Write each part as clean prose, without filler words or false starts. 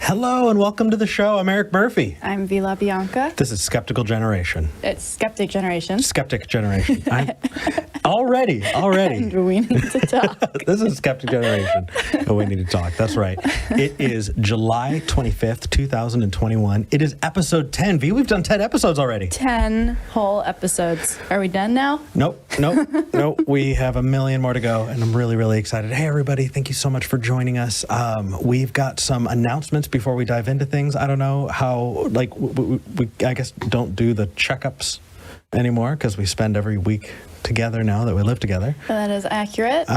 Hello and welcome to the show. I'm Eric Murphy. I'm Vila Bianca. This is Skeptical Generation. It's Skeptic Generation. Skeptic Generation. Already. And we need to talk. This is Skeptic Generation. Oh, we need to talk. That's right. It is July 25th, 2021. It is episode 10. V, we've done 10 episodes already. 10 whole episodes. Are we done now? Nope. We have a million more to go, and I'm really, really excited. Hey, everybody. Thank you so much for joining us. We've got some announcements before we dive into things. I don't know how, we I guess, don't do the checkups anymore because we spend every week together now that we live together. That is accurate.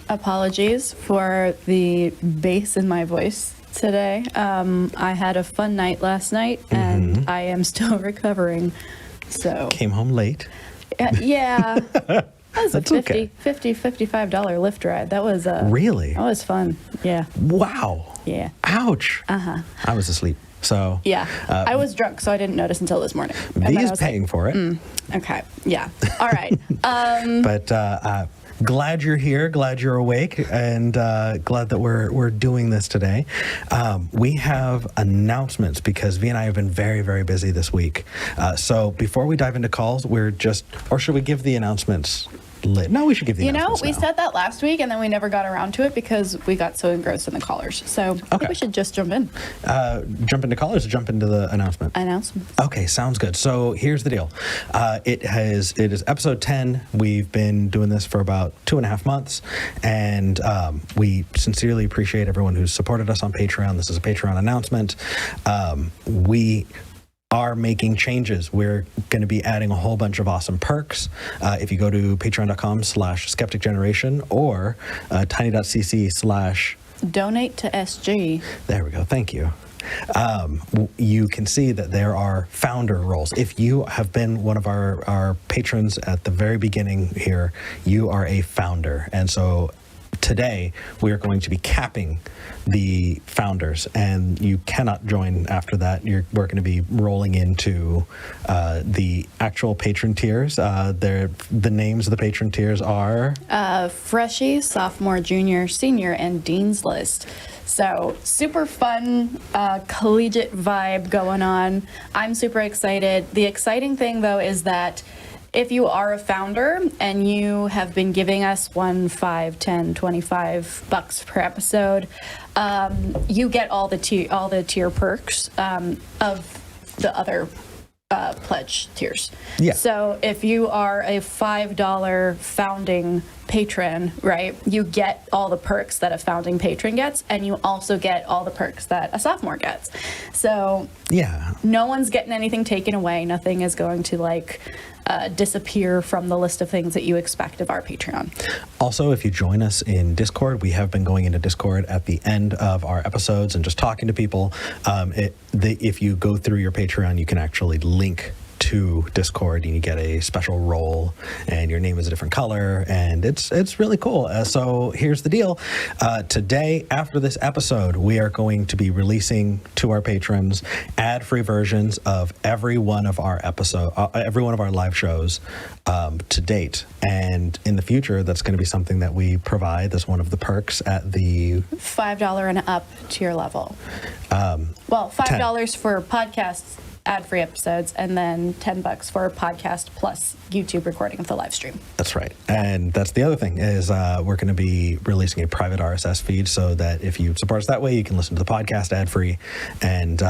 Apologies for the bass in my voice today. I had a fun night last night, and I am still recovering. So came home late. Yeah. That was That's a okay. $55 Lyft ride. That was Really? That was fun. Yeah. Wow. Yeah. Ouch. Uh-huh. I was asleep. So Yeah. I was drunk, so I didn't notice until this morning. And V then I is was paying for it. Okay. Yeah. All right. But glad you're here, glad you're awake, and glad that we're doing this today. We have announcements because V and I have been very, very busy this week. So before we dive into calls, or should we give the announcements? No, we should give the announcements We now. said that last week, and then we never got around to it because we got so engrossed in the callers. So I think we should just jump in. Jump into callers or jump into the announcement? Announcements. Okay, sounds good. So here's the deal. It is episode 10. We've been doing this for about 2.5 months, and we sincerely appreciate everyone who's supported us on Patreon. This is a Patreon announcement. We are making changes. We're going to be adding a whole bunch of awesome perks. If you go to patreon.com/skepticgeneration or tiny.cc/ Donate to SG. There we go. Thank you. You can see that there are founder roles. If you have been one of our patrons at the very beginning here, you are a founder. And so today we are going to be capping the founders, and you cannot join after that. We're going to be rolling into the actual patron tiers. The names of the patron tiers are Freshie, Sophomore, Junior, Senior, and Dean's List. So super fun, collegiate vibe going on. I'm super excited. The exciting thing, though, is that if you are a founder and you have been giving us $1, $5, $10, $25 per episode, you get all the tier perks of the other pledge tiers. Yeah. So if you are a $5 founding patron, right, you get all the perks that a founding patron gets, and you also get all the perks that a sophomore gets. So yeah, no one's getting anything taken away. Nothing is going to disappear from the list of things that you expect of our Patreon. Also, if you join us in Discord, we have been going into Discord at the end of our episodes and just talking to people. If you go through your Patreon, you can actually link to Discord, and you get a special role, and your name is a different color, and it's really cool. So here's the deal. Today, after this episode, we are going to be releasing to our patrons ad-free versions of every one of our live shows to date. And in the future, that's going to be something that we provide. That's one of the perks at the $5 and up tier level. $5 for podcasts, ad-free episodes, and then $10 for podcast plus YouTube recording of the live stream. That's right. And that's the other thing is we're going to be releasing a private RSS feed so that if you support us that way, you can listen to the podcast ad-free, and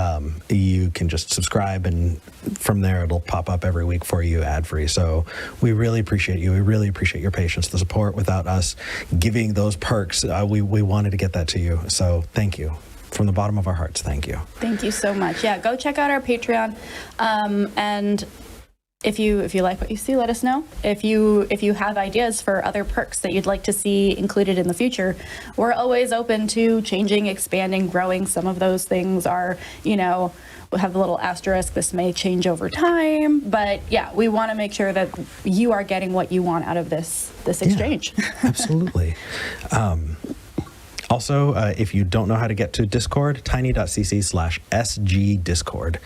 you can just subscribe, and from there it'll pop up every week for you ad-free. So we really appreciate you. We really appreciate your patience, the support. Without us giving those perks, we wanted to get that to you. So thank you. From the bottom of our hearts, thank you. Thank you so much. Yeah, go check out our Patreon, and if you like what you see, let us know. If you have ideas for other perks that you'd like to see included in the future, we're always open to changing, expanding, growing. Some of those things are, we have a little asterisk. This may change over time, but yeah, we want to make sure that you are getting what you want out of this exchange. Yeah, absolutely. Also, if you don't know how to get to Discord, tiny.cc/sgdiscord.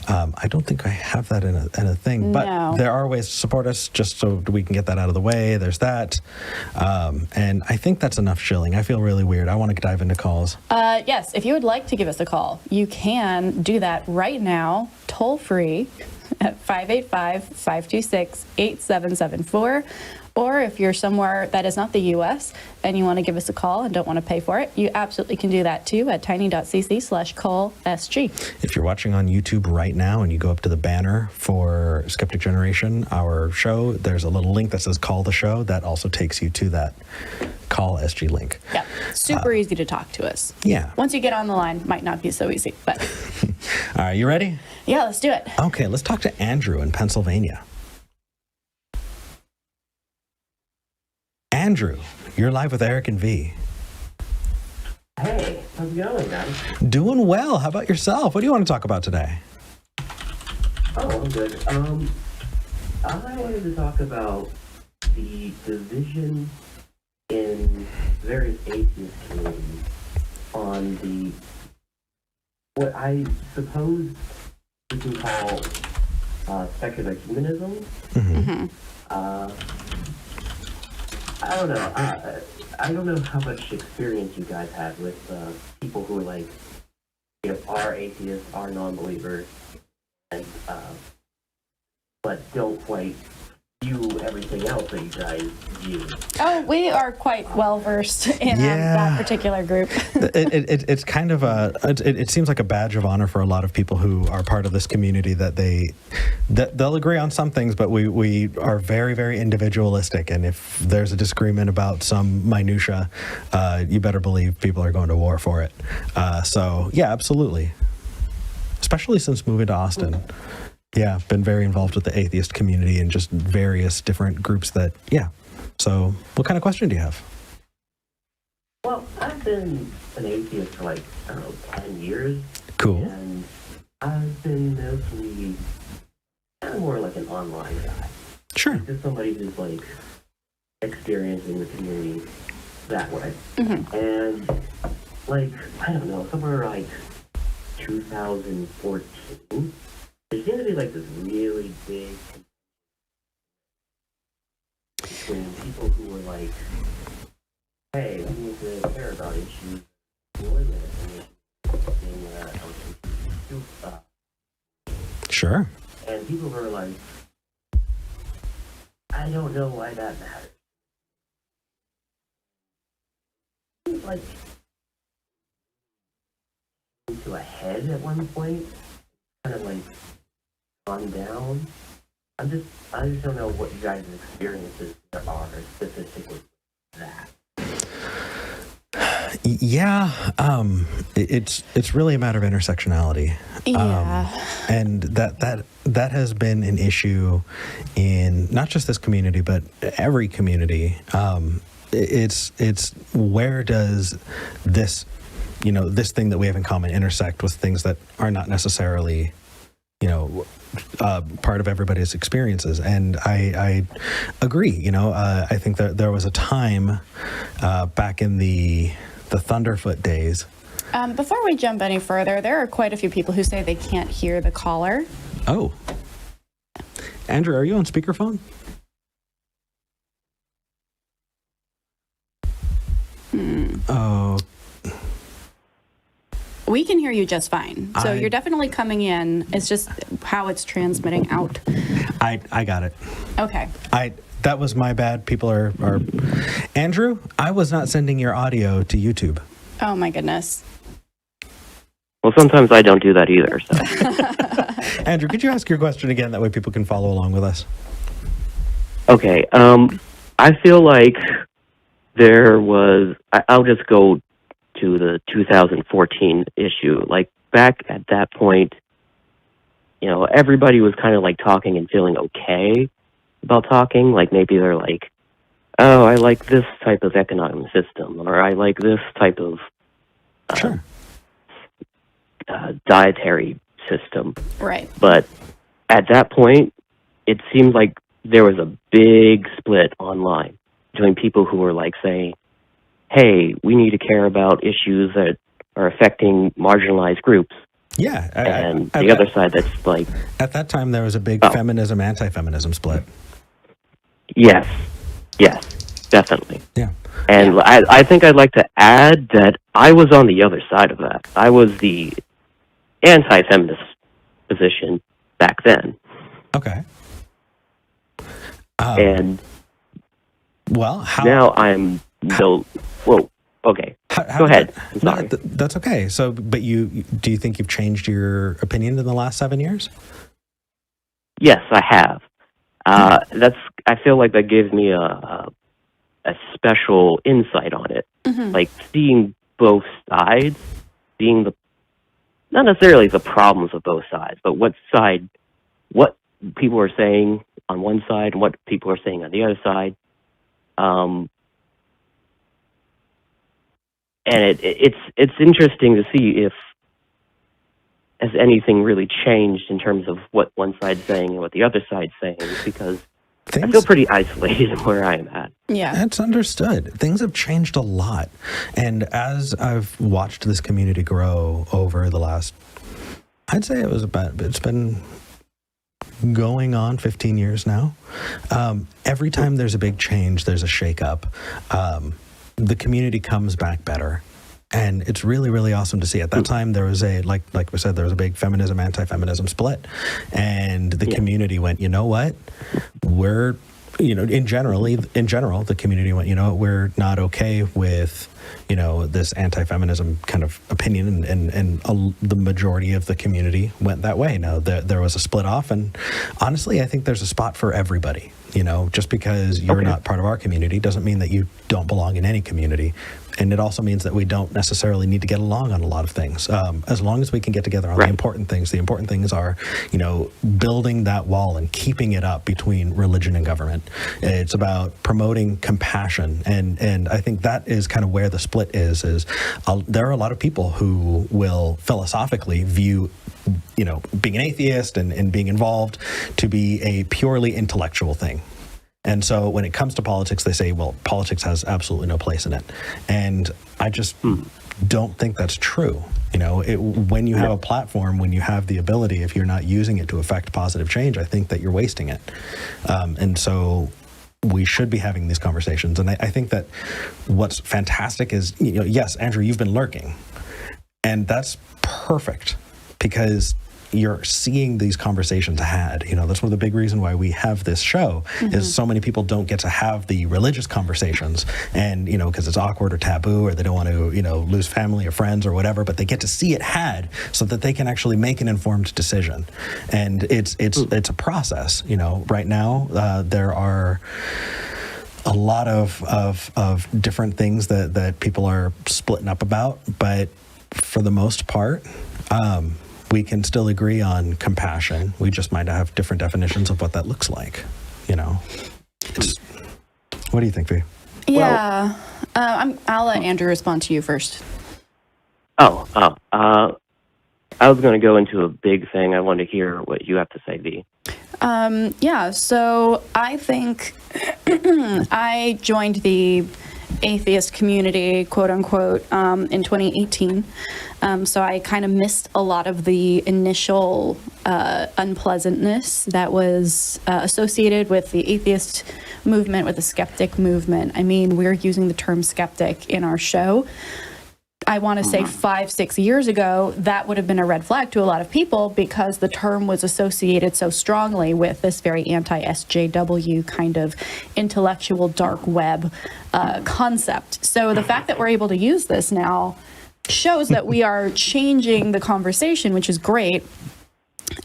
I don't think I have that in a thing, but No. there are ways to support us just so we can get that out of the way. There's that. And I think that's enough shilling. I feel really weird. I want to dive into calls. Yes, if you would like to give us a call, you can do that right now, toll free at 585-526-8774. Or if you're somewhere that is not the U.S. and you want to give us a call and don't want to pay for it, you absolutely can do that too at tiny.cc/callsg. If you're watching on YouTube right now and you go up to the banner for Skeptic Generation, our show, there's a little link that says call the show. That also takes you to that call SG link. Yeah, super easy to talk to us. Yeah. Once you get on the line, might not be so easy, but All right, you ready? yeah, let's do it. Okay, let's talk to Andrew in Pennsylvania. Andrew, you're live with Eric and V. Hey, how's it going, guys? Doing well. How about yourself? What do you want to talk about today? Oh, I'm good. I wanted to talk about the division in various atheist communities on what I suppose we can call secular humanism. Mm-hmm. I don't know. I don't know how much experience you guys have with people who are like, are atheists, are non-believers, and but don't quite view everything else that you guys view. Oh, we are quite well versed in Yeah. that particular group. It's kind of it seems like a badge of honor for a lot of people who are part of this community that they'll agree on some things, but we are very, very individualistic. And if there's a disagreement about some minutia, you better believe people are going to war for it. So yeah, absolutely. Especially since moving to Austin. Yeah, been very involved with the atheist community and just various different groups that, yeah. So what kind of question do you have? Well, I've been an atheist for like, I don't know, 10 years. Cool. And I've been mostly kind of more like an online guy. Sure. Just somebody who's like experiencing the community that way. Mm-hmm. And like, I don't know, somewhere like 2014, there seemed to be like this really big between people who were like, hey, we need to care about issues and Sure. and people were like, I don't know why that matters. Like, to a head at one point, kind of like gone down. I just don't know what you guys' experiences there are specifically with that. Yeah, it's really a matter of intersectionality. Yeah. And that has been an issue in not just this community, but every community. It's where does this, this thing that we have in common intersect with things that are not necessarily, part of everybody's experiences. And I agree. I think that there was a time back in the Thunderfoot days. Before we jump any further, there are quite a few people who say they can't hear the caller. Oh. Andrew, are you on speakerphone? Oh. We can hear you just fine. So you're definitely coming in. It's just how it's transmitting out. I got it. Okay. That was my bad. People are Andrew, I was not sending your audio to YouTube. Oh my goodness. Well, sometimes I don't do that either. So. Andrew, could you ask your question again? That way people can follow along with us. Okay. I feel like there was. I'll just go to the 2014 issue. Like back at that point, everybody was kind of like talking and feeling okay about talking. Like maybe they're like, oh, I like this type of economic system, or I like this type of Sure. dietary system. Right. But at that point, it seemed like there was a big split online between people who were like saying, hey, we need to care about issues that are affecting marginalized groups. Yeah. And the other side that's like... At that time, there was a big feminism, anti-feminism split. Yes, definitely. Yeah. And I think I'd like to add that I was on the other side of that. I was the anti-feminist position back then. Okay. And well, now I'm no... Whoa, okay. Go ahead. I'm sorry. No, that's okay. So, but do you think you've changed your opinion in the last 7 years? Yes, I have. I feel like that gives me a special insight on it. Mm-hmm. Like seeing both sides, seeing not necessarily the problems of both sides, but what people are saying on one side and what people are saying on the other side. And it's interesting to see if has anything really changed in terms of what one side's saying and what the other side's saying, because I feel pretty isolated in where I am at. Yeah. That's understood. Things have changed a lot. And as I've watched this community grow over the last, I'd say it's been going on 15 years now. Every time there's a big change, there's a shakeup. The community comes back better. And it's really, really awesome to see. At that time, there was like we said, there was a big feminism, anti-feminism split. And the community went, you know what? In general, the community went, we're not okay with, this anti-feminism kind of opinion. And the majority of the community went that way. Now, there was a split off. And honestly, I think there's a spot for everybody. Just because you're not part of our community doesn't mean that you don't belong in any community. And it also means that we don't necessarily need to get along on a lot of things. As long as we can get together on the important things are, building that wall and keeping it up between religion and government. It's about promoting compassion. And I think that is kind of where the split is there are a lot of people who will philosophically view being an atheist and being involved to be a purely intellectual thing. And so when it comes to politics, they say, well, politics has absolutely no place in it. And I just don't think that's true. When you have a platform, when you have the ability, if you're not using it to affect positive change, I think that you're wasting it. And so we should be having these conversations. And I think that what's fantastic is, yes, Andrew, you've been lurking. And that's perfect because you're seeing these conversations had. That's one of the big reasons why we have this show is so many people don't get to have the religious conversations and, because it's awkward or taboo or they don't want to, lose family or friends or whatever, but they get to see it had so that they can actually make an informed decision. And it's a process, right now, there are a lot of different things that people are splitting up about, but for the most part, we can still agree on compassion. We just might have different definitions of what that looks like. What do you think, V? Yeah. I'll let Andrew respond to you first. I was going to go into a big thing. I wanted to hear what you have to say, V. So I think I joined the atheist community, quote unquote, in 2018. So I kind of missed a lot of the initial unpleasantness that was associated with the atheist movement, with the skeptic movement. I mean, we're using the term skeptic in our show. I want to say 5-6 years ago, that would have been a red flag to a lot of people because the term was associated so strongly with this very anti-SJW kind of intellectual dark web concept. So the fact that we're able to use this now shows that we are changing the conversation, which is great.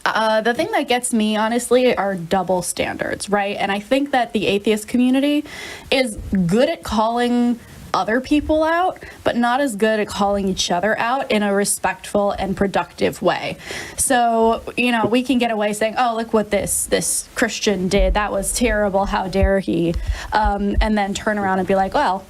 The thing that gets me, honestly, are double standards, right? And I think that the atheist community is good at calling other people out, but not as good at calling each other out in a respectful and productive way. So, we can get away saying, oh, look what this Christian did. That was terrible. How dare he? And then turn around and be like, well,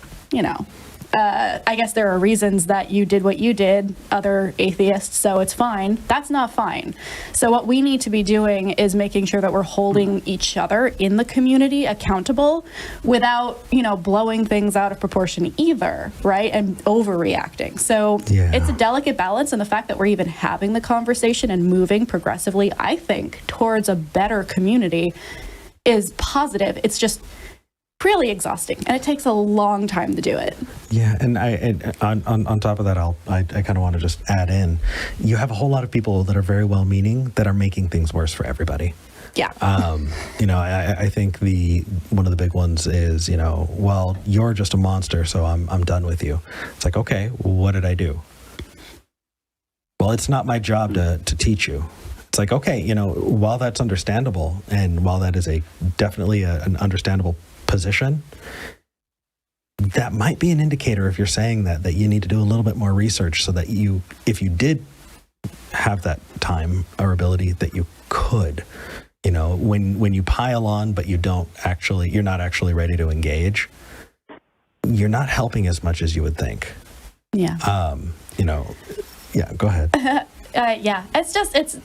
I guess there are reasons that you did what you did, other atheists, so it's fine. That's not fine. So what we need to be doing is making sure that we're holding each other in the community accountable without, blowing things out of proportion either, right? And overreacting. So it's a delicate balance, and the fact that we're even having the conversation and moving progressively, I think, towards a better community is positive. It's just really exhausting, and it takes a long time to do it. Yeah, and on top of that, I kind of want to just add in, you have a whole lot of people that are very well-meaning that are making things worse for everybody. Yeah. I think one of the big ones is, well, you're just a monster, so I'm done with you. It's like, okay, what did I do? Well, it's not my job to teach you. It's like, okay, while that's understandable, and while that is definitely an understandable position, that might be an indicator, if you're saying that you need to do a little bit more research, so that if you did have that time or ability, that you could, when you pile on, but you're not actually ready to engage, you're not helping as much as you would think. Yeah. Yeah, go ahead.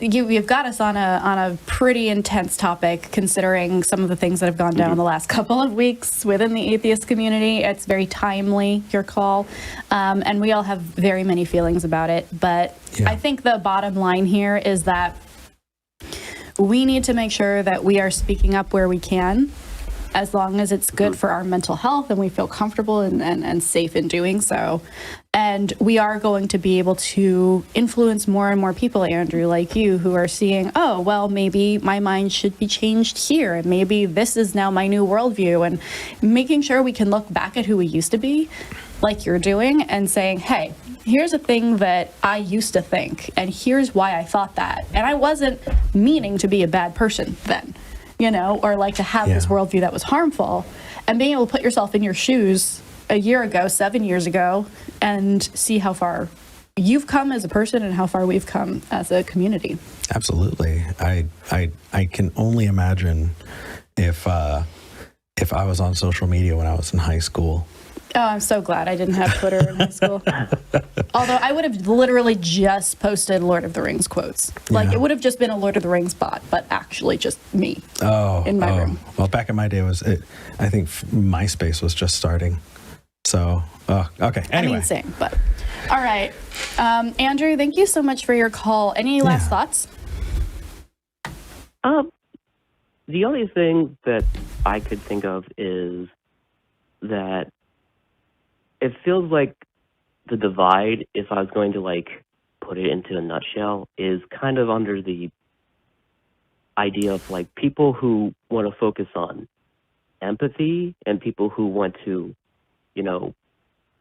You've got us on a pretty intense topic, considering some of the things that have gone down the last couple of weeks within the atheist community. It's very timely, your call, and we all have very many feelings about it. But I think the bottom line here is that we need to make sure that we are speaking up where we can, as long as it's good for our mental health and we feel comfortable and safe in doing so. And we are going to be able to influence more and more people, Andrew, like you, who are seeing, oh, well, maybe my mind should be changed here, and maybe this is now my new worldview, and making sure we can look back at who we used to be, like you're doing, and saying, hey, here's a thing that I used to think, and here's why I thought that. And I wasn't meaning to be a bad person then, or like to have this worldview that was harmful. And being able to put yourself in your shoes a year ago, 7 years ago, and see how far you've come as a person and how far we've come as a community. Absolutely. I can only imagine if I was on social media when I was in high school. Oh, I'm so glad I didn't have Twitter in high school. Although I would have literally just posted Lord of the Rings quotes. Like, it would have just been a Lord of the Rings bot, but actually just me in my room. Well, back in my day, I think MySpace was just starting. So, okay. Anyway. Same, but all right. Andrew, thank you so much for your call. Any last thoughts? The only thing that I could think of is that it feels like the divide, if I was going to put it into a nutshell, is kind of under the idea of people who want to focus on empathy and people who want to,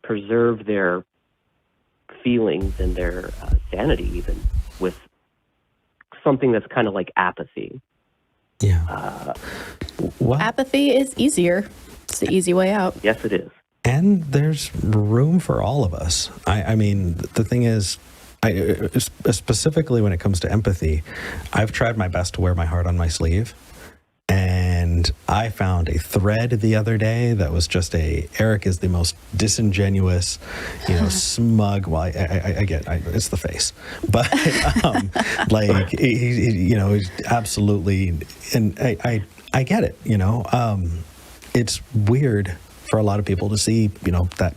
preserve their feelings and their sanity, even with something that's kind of like apathy. Yeah. Apathy is easier. It's the easy way out. Yes, it is. And there's room for all of us. I mean, the thing is, specifically when it comes to empathy, I've tried my best to wear my heart on my sleeve. And I found a thread the other day that was just Eric is the most disingenuous, smug. Well, I get it's the face, but he's absolutely, and I get it. It's weird for a lot of people to see, that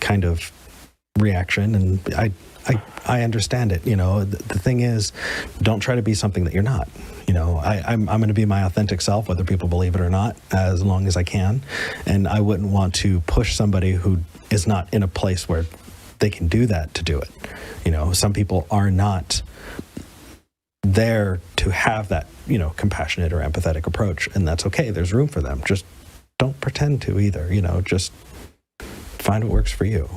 kind of reaction, and I understand it. The thing is, don't try to be something that you're not. I'm going to be my authentic self, whether people believe it or not, as long as I can. And I wouldn't want to push somebody who is not in a place where they can do that to do it. Some people are not there to have that, compassionate or empathetic approach, and that's okay. There's room for them. Just don't pretend to either. Just find what works for you.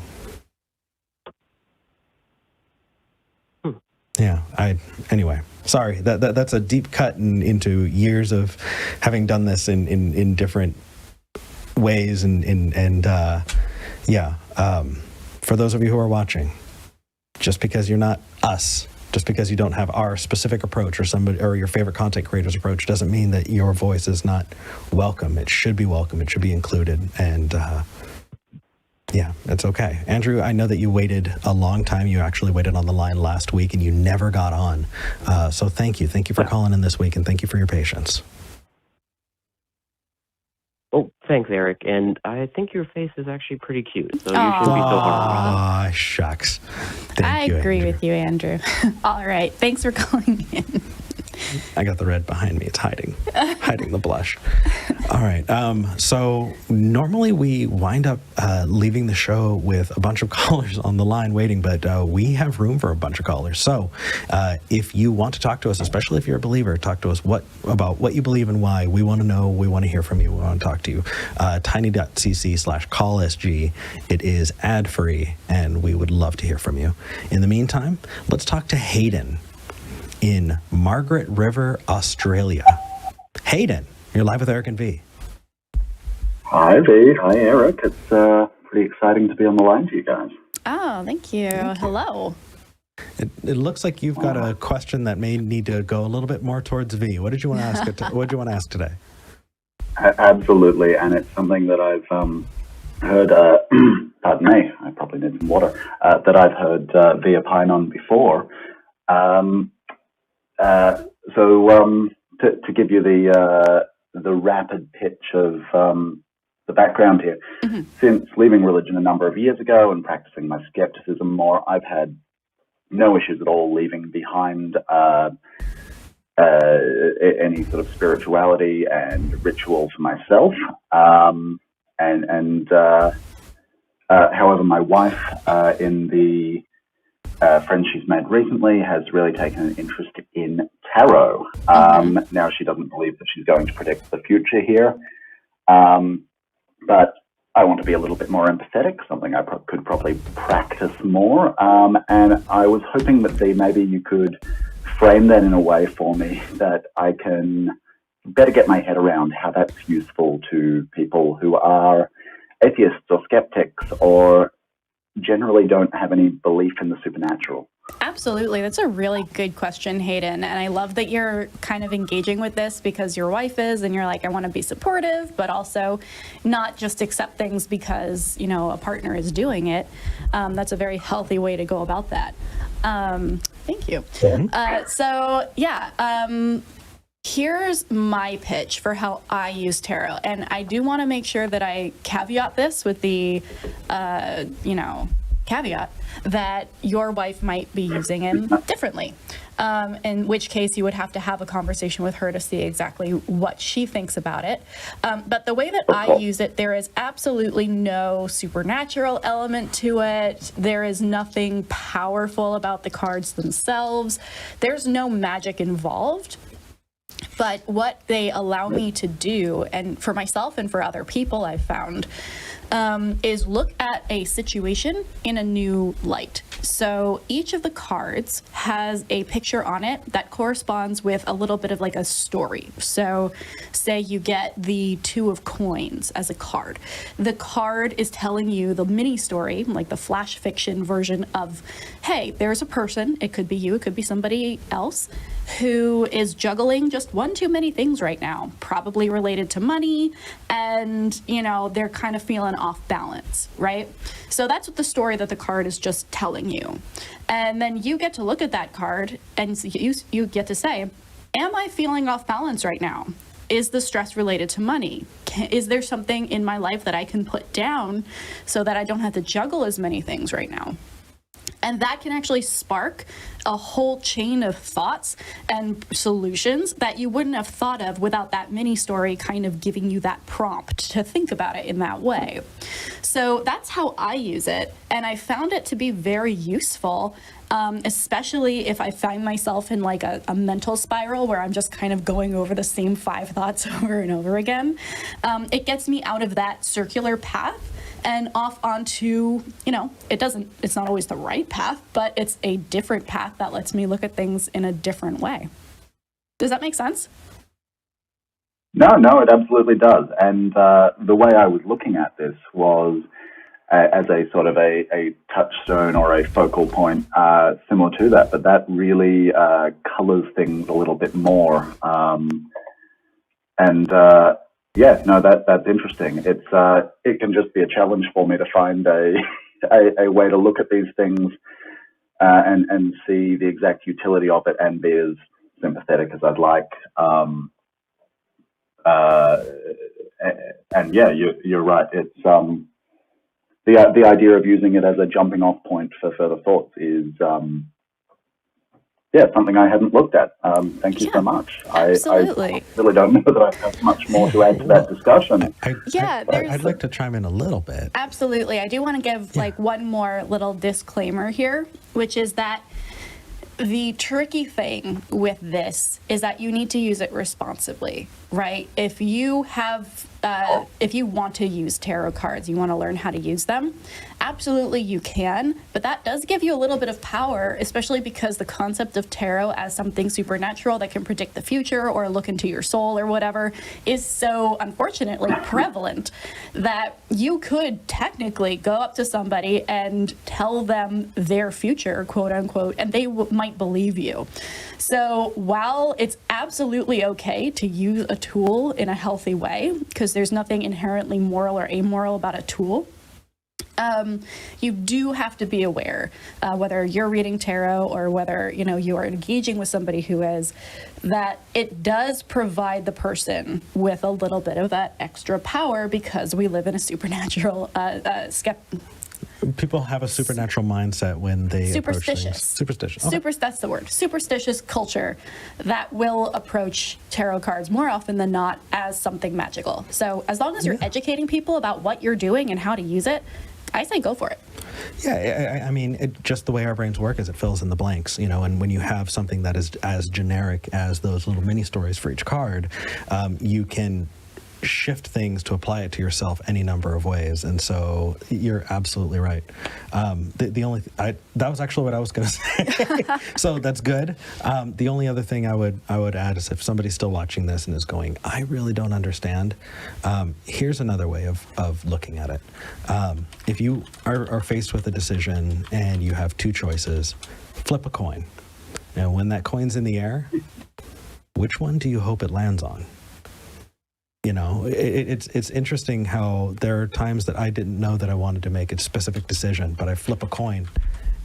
Yeah, anyway, sorry, that's a deep cut into years of having done this in different ways, and for those of you who are watching, just because you're not us, just because you don't have our specific approach or your favorite content creator's approach, doesn't mean that your voice is not welcome. It should be welcome. It should be included, and Yeah, it's okay. Andrew, I know that you waited a long time. You actually waited on the line last week and you never got on. So thank you. Thank you for calling in this week, and thank you for your patience. Oh, thanks, Eric. And I think your face is actually pretty cute, so you shouldn't be so hard. Ah, shucks. I agree with you, Andrew. All right. Thanks for calling in. I got the red behind me. It's hiding the blush. All right. So normally we wind up leaving the show with a bunch of callers on the line waiting, but we have room for a bunch of callers. So if you want to talk to us, especially if you're a believer, talk to us about what you believe and why. We want to know. We want to hear from you. We want to talk to you. tiny.cc/callsg. It is ad-free, and we would love to hear from you. In the meantime, let's talk to Hayden in Margaret River, Australia. Hayden, you're live with Eric and V. Hi, V. Hi, Eric. It's pretty exciting to be on the line to you guys. Oh, thank you. Hello. It looks like you've got a question that may need to go a little bit more towards V. What did you want to ask? What did you want to ask today? Absolutely, and it's something that I've heard. Pardon me, I probably need some water. That I've heard V opine on before. To give you the rapid pitch of the background here, since leaving religion a number of years ago and practicing my skepticism more, I've had no issues at all leaving behind any sort of spirituality and ritual for myself. However, my wife, in the friend she's made recently, has really taken an interest in tarot. Now, she doesn't believe that she's going to predict the future here, but I want to be a little bit more empathetic, something I could probably practice more, and I was hoping that maybe you could frame that in a way for me that I can better get my head around how that's useful to people who are atheists or skeptics or generally don't have any belief in the supernatural. Absolutely. That's a really good question, Hayden. And I love that you're kind of engaging with this because your wife is, and you're like, I want to be supportive, but also not just accept things because, you know, a partner is doing it. That's a very healthy way to go about that. Thank you. Here's my pitch for how I use tarot. And I do want to make sure that I caveat this with the, caveat that your wife might be using him differently. In which case you would have to have a conversation with her to see exactly what she thinks about it. But the way that I use it, there is absolutely no supernatural element to it. There is nothing powerful about the cards themselves. There's no magic involved. But what they allow me to do, and for myself and for other people I've found, is look at a situation in a new light. So each of the cards has a picture on it that corresponds with a little bit of like a story. So say you get the Two of Coins as a card. The card is telling you the mini story, like the flash fiction version of, hey, there's a person, it could be you, it could be somebody else, who is juggling just one too many things right now, probably related to money, and, you know, they're kind of feeling off balance, right? So that's what the story that the card is just telling you. And then you get to look at that card and you get to say, am I feeling off balance right now? Is the stress related to money? Is there something in my life that I can put down so that I don't have to juggle as many things right now? And that can actually spark a whole chain of thoughts and solutions that you wouldn't have thought of without that mini story kind of giving you that prompt to think about it in that way. So that's how I use it. And I found it to be very useful, especially if I find myself in like a mental spiral where I'm just kind of going over the same 5 thoughts over and over again. It gets me out of that circular path and off onto, it's not always the right path, but it's a different path that lets me look at things in a different way. Does that make sense? No, it absolutely does. And the way I was looking at this was as a sort of a touchstone or a focal point similar to that, but that really colors things a little bit more. Yeah, no, that's interesting. It can just be a challenge for me to find a way to look at these things and see the exact utility of it and be as sympathetic as I'd like. And yeah, you're right. It's the idea of using it as a jumping off point for further thoughts is something I hadn't looked at. Thank you so much. Absolutely. I really don't know that I have much more to add to that discussion. I'd like to chime in a little bit. Absolutely. I do want to give like one more little disclaimer here, which is that the tricky thing with this is that you need to use it responsibly, right? If you have, if you want to use tarot cards, you want to learn how to use them, absolutely you can, but that does give you a little bit of power, especially because the concept of tarot as something supernatural that can predict the future or look into your soul or whatever is so unfortunately prevalent that you could technically go up to somebody and tell them their future, quote unquote, and they might believe you. So while it's absolutely okay to use a tool in a healthy way, because there's nothing inherently moral or amoral about a tool, you do have to be aware, whether you're reading tarot or whether, you know, you are engaging with somebody who is, that it does provide the person with a little bit of that extra power because we live in a supernatural, People have a supernatural mindset when they superstitious. approach things. Superstitious. Okay. That's the word. Superstitious culture that will approach tarot cards more often than not as something magical. So as long as you're educating people about what you're doing and how to use it, I say go for it. Yeah, I mean, just the way our brains work is it fills in the blanks, you know, and when you have something that is as generic as those little mini stories for each card, you can shift things to apply it to yourself any number of ways. And so you're absolutely right. That was actually what I was going to say. So that's good. The only other thing I would add is if somebody's still watching this and is going, I really don't understand. Here's another way of looking at it. If you are faced with a decision and you have two choices, flip a coin. Now, when that coin's in the air, which one do you hope it lands on? You know, it's interesting how there are times that I didn't know that I wanted to make a specific decision, but I flip a coin,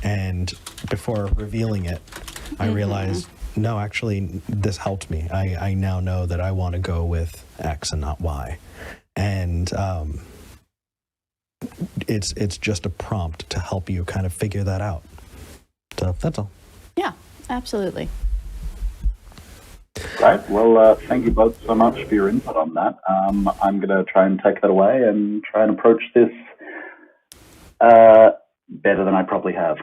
and before revealing it, I realized, no, actually, this helped me. I now know that I want to go with X and not Y. And it's just a prompt to help you kind of figure that out. So that's all. Yeah, absolutely. Right. Well, thank you both so much for your input on that. I'm going to try and take that away and try and approach this better than I probably have.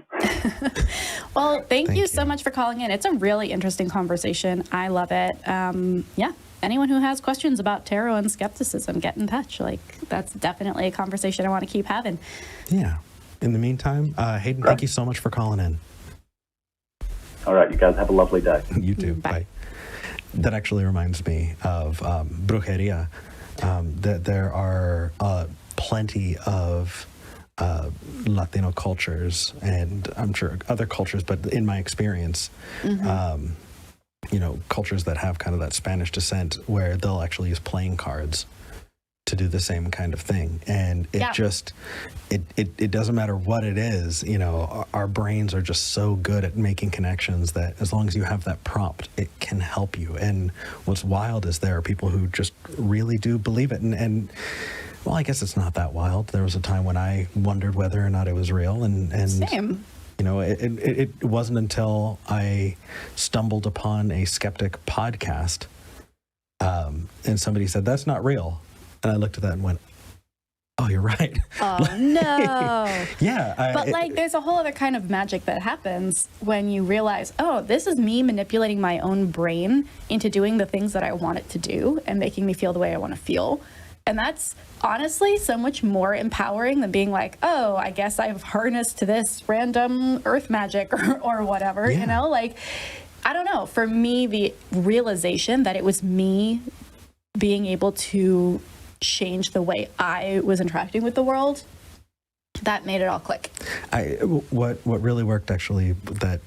Well, thank you so much for calling in. It's a really interesting conversation. I love it. Yeah. Anyone who has questions about tarot and skepticism, get in touch. Like, that's definitely a conversation I want to keep having. Yeah. In the meantime, Hayden, thank you so much for calling in. All right. You guys have a lovely day. You too. Bye. That actually reminds me of brujeria. That there are plenty of Latino cultures, and I'm sure other cultures, but in my experience, you know, cultures that have kind of that Spanish descent where they'll actually use playing cards to do the same kind of thing. And it just, it doesn't matter what it is, you know, our brains are just so good at making connections that as long as you have that prompt, it can help you. And what's wild is there are people who just really do believe it. And well, I guess it's not that wild. There was a time when I wondered whether or not it was real. And Same. You know, it wasn't until I stumbled upon a Skeptic podcast and somebody said, that's not real. And I looked at that and went, oh, you're right. Oh, no. Yeah. But like, there's a whole other kind of magic that happens when you realize, oh, this is me manipulating my own brain into doing the things that I want it to do and making me feel the way I want to feel. And that's honestly so much more empowering than being like, oh, I guess I've harnessed to this random earth magic or whatever, you know? Like, I don't know. For me, the realization that it was me being able to change the way I was interacting with the world, that made it all click. What really worked actually that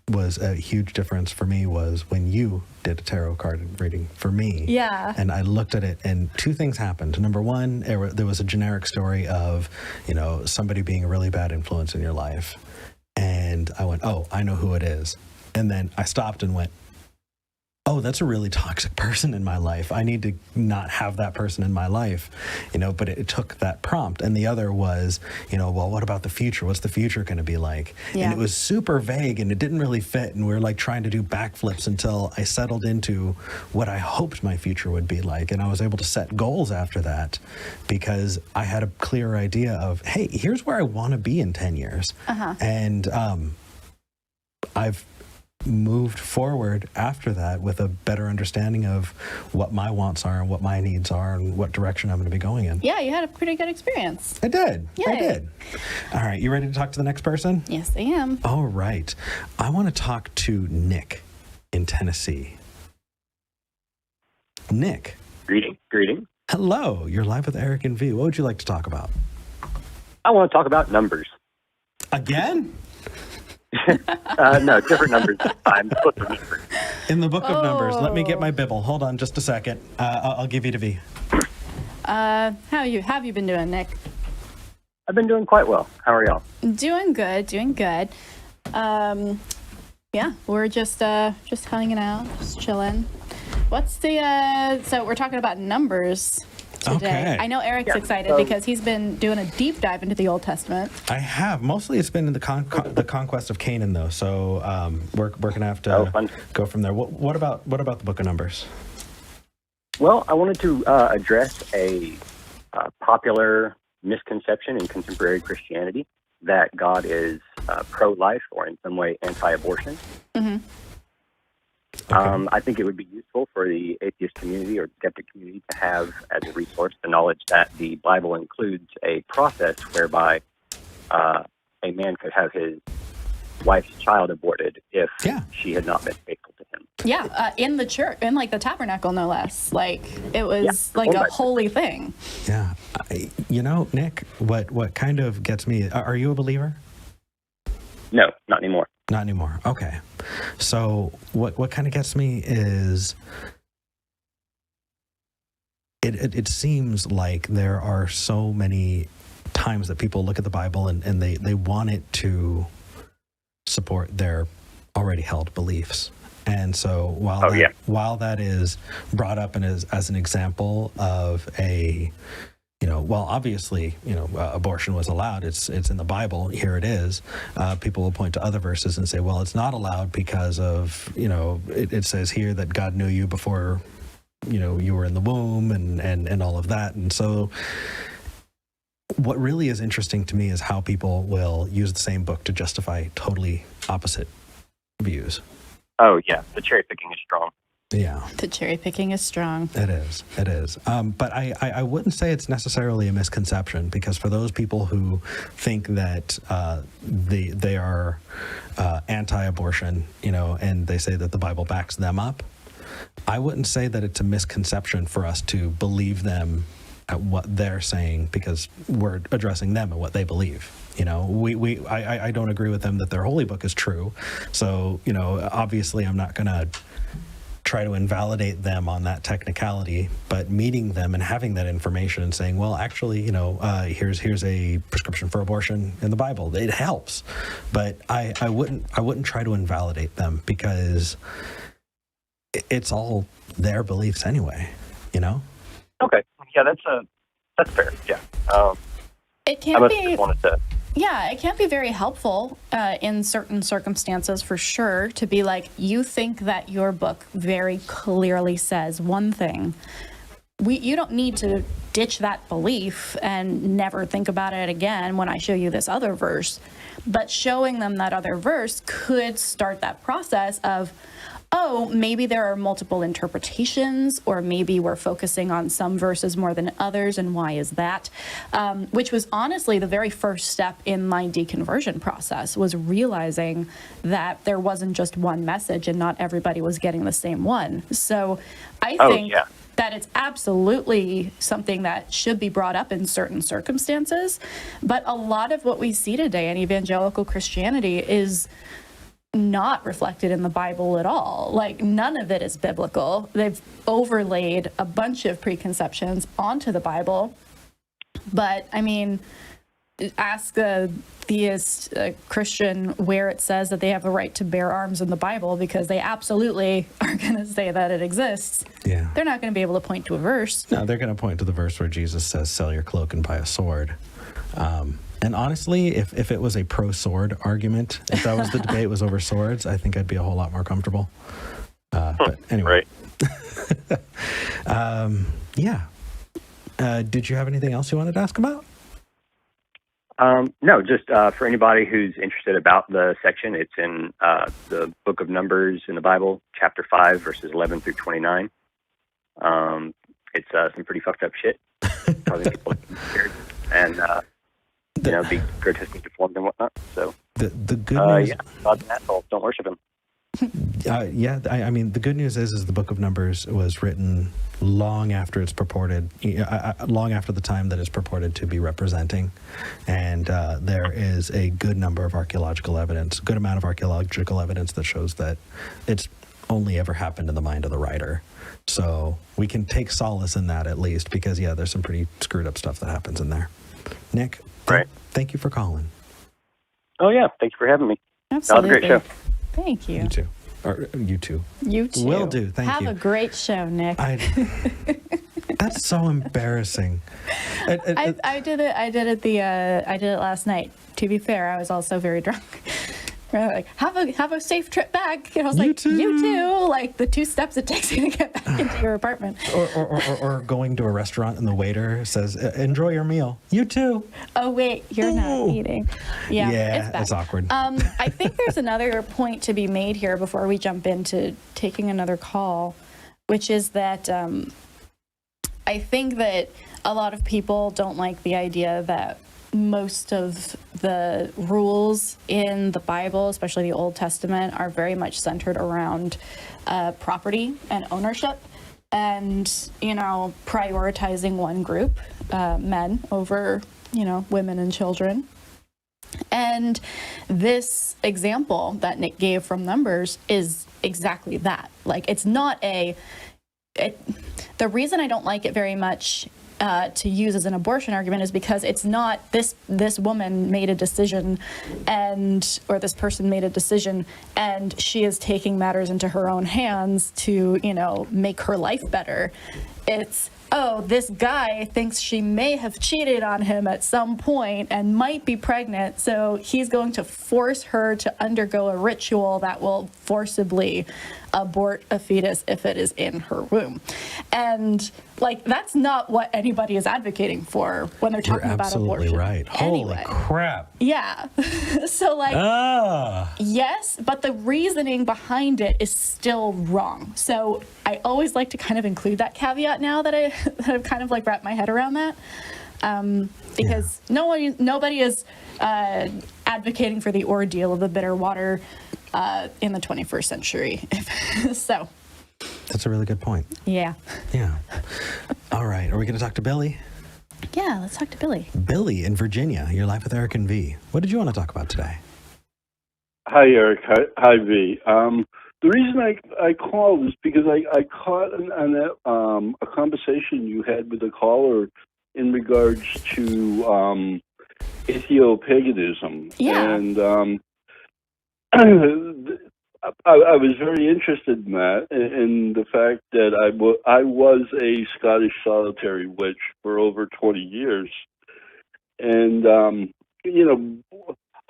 was a huge difference for me was when you did a tarot card reading for me. Yeah. And I looked at it, and two things happened. Number one, there was a generic story of, somebody being a really bad influence in your life. And I went, oh, I know who it is. And then I stopped and went, oh, that's a really toxic person in my life. I need to not have that person in my life, but it took that prompt. And the other was, well, what about the future? What's the future going to be like? Yeah. And it was super vague and it didn't really fit. And we were like trying to do backflips until I settled into what I hoped my future would be like. And I was able to set goals after that because I had a clear idea of, hey, here's where I want to be in 10 years. Uh-huh. And I've moved forward after that with a better understanding of what my wants are and what my needs are and what direction I'm going to be going in. Yeah, you had a pretty good experience. I did. Yay. I did. All right, you ready to talk to the next person? Yes, I am. All right. I want to talk to Nick in Tennessee. Nick. Greeting. Hello. You're live with Eric and V. What would you like to talk about? I want to talk about numbers. Again? No, different numbers this time. Book of numbers. In the book of numbers. Let me get my Bible. Hold on just a second. I'll give you to V. How have you been doing, Nick? I've been doing quite well. How are y'all? Doing good. Yeah, we're just hanging out, just chilling. What's so we're talking about numbers today. Okay. I know Eric's excited because he's been doing a deep dive into the Old Testament. I have. Mostly it's been in the conquest of Canaan, though. So we're going to have to go from there. What about the book of Numbers? Well, I wanted to address a popular misconception in contemporary Christianity that God is pro-life or in some way anti-abortion. Mm-hmm. Okay. I think it would be useful for the atheist community or skeptic community to have as a resource the knowledge that the Bible includes a process whereby a man could have his wife's child aborted if she had not been faithful to him. Yeah, in the church, in like the tabernacle, no less. Like it was like a holy thing. Yeah. Nick, what kind of gets me, are you a believer? No, not anymore. Not anymore. Okay. So what kind of gets me is it seems like there are so many times that people look at the Bible and they want it to support their already held beliefs. And so while that is brought up and as an example of a, obviously, abortion was allowed. It's in the Bible. Here it is. People will point to other verses and say, well, it's not allowed because of, it says here that God knew you before, you were in the womb and all of that. And so what really is interesting to me is how people will use the same book to justify totally opposite views. Oh, yeah. The cherry picking is strong. Yeah. The cherry picking is strong. It is. But I wouldn't say it's necessarily a misconception, because for those people who think that they are anti-abortion, and they say that the Bible backs them up, I wouldn't say that it's a misconception for us to believe them at what they're saying, because we're addressing them and what they believe. I don't agree with them that their holy book is true. So, obviously I'm not going to try to invalidate them on that technicality, but meeting them and having that information and saying, well, actually, here's a prescription for abortion in the Bible. It helps. But I wouldn't try to invalidate them, because it's all their beliefs anyway, Okay. Yeah, that's fair. Yeah. It can be. Yeah, it can be very helpful in certain circumstances, for sure, to be like, you think that your book very clearly says one thing. You don't need to ditch that belief and never think about it again when I show you this other verse. But showing them that other verse could start that process of, oh, maybe there are multiple interpretations, or maybe we're focusing on some verses more than others, and why is that? Which was honestly the very first step in my deconversion process, was realizing that there wasn't just one message and not everybody was getting the same one. So I think that it's absolutely something that should be brought up in certain circumstances. But a lot of what we see today in evangelical Christianity is not reflected in the Bible at all. Like, none of it is biblical. They've overlaid a bunch of preconceptions onto the Bible. But, I mean, ask a theist, a Christian, where it says that they have a right to bear arms in the Bible, because they absolutely are going to say that it exists. Yeah. They're not going to be able to point to a verse. No, they're going to point to the verse where Jesus says, sell your cloak and buy a sword. And honestly, if it was a pro-sword argument, if that was the debate was over swords, I think I'd be a whole lot more comfortable. But anyway. Right. Yeah. Did you have anything else you wanted to ask about? No, just for anybody who's interested about the section, it's in the book of Numbers in the Bible, chapter 5, verses 11 through 29. It's some pretty fucked up shit, causing people to be scared and be grotesquely deformed and whatnot. So the good news, God's an asshole. Don't worship him. I mean, the good news is the Book of Numbers was written long after it's purported, long after the time that it's purported to be representing, and there is a good number of archaeological evidence, good amount of archaeological evidence that shows that it's only ever happened in the mind of the writer. So we can take solace in that at least, because there's some pretty screwed up stuff that happens in there. Nick, thank you for calling. Oh yeah, thank you for having me. Absolutely. That was a great show. Thank you. You too. Or you too. You too. Will do. Thank you. Have a great show, Nick. That's so embarrassing. I did it last night. To be fair, I was also very drunk. Like, have a safe trip back. And I was like, you too. Like, the 2 steps it takes you to get back into your apartment. Or going to a restaurant and the waiter says, enjoy your meal. You too. Oh, wait, you're not eating. Yeah, it's awkward. I think there's another point to be made here before we jump into taking another call, which is that I think that a lot of people don't like the idea that most of the rules in the Bible, especially the Old Testament, are very much centered around property and ownership, and prioritizing one group, men, over women and children. And this example that Nick gave from Numbers is exactly that. Like, it's not the reason I don't like it very much to use as an abortion argument is because it's not this woman made a decision or this person made a decision and she is taking matters into her own hands to, make her life better. It's, this guy thinks she may have cheated on him at some point and might be pregnant, so he's going to force her to undergo a ritual that will forcibly abort a fetus if it is in her womb. And that's not what anybody is advocating for when they're talking about abortion. You're absolutely right. Anyway. Holy crap. Yeah. So yes, but the reasoning behind it is still wrong. So I always like to kind of include that caveat now that I've kind of wrapped my head around that. Because nobody is advocating for the ordeal of the bitter water in the 21st century. So that's a really good point. Yeah. All right. Are we going to talk to Billy? Yeah, let's talk to Billy. Billy in Virginia. You're live with Eric and V. What did you want to talk about today? Hi, Eric. Hi, V. The reason I called is because I caught a conversation you had with a caller in regards to atheopaganism. Yeah. And I was very interested in that, in the fact that I was a Scottish solitary witch for over 20 years. And,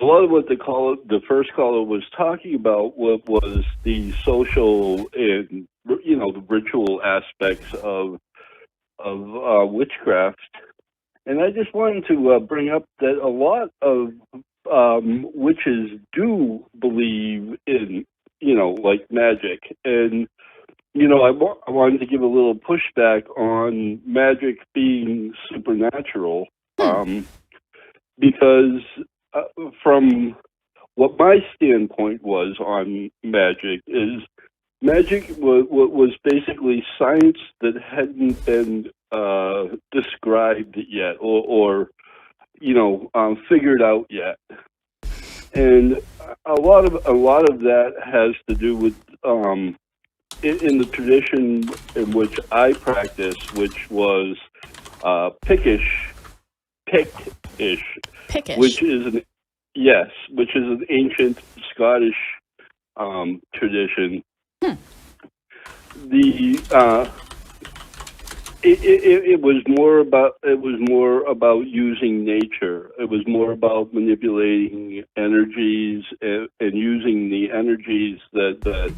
a lot of what the first caller was talking about was the social and, the ritual aspects of witchcraft. And I just wanted to bring up that a lot of witches do believe in, magic. And, I wanted to give a little pushback on magic being supernatural, because from what my standpoint was on magic is magic was basically science that hadn't been described yet or figured out yet. and a lot of that has to do with in the tradition in which I practice, which was Pictish, Pickish. which is an ancient Scottish tradition. It was more about using nature. It was more about manipulating energies and using the energies that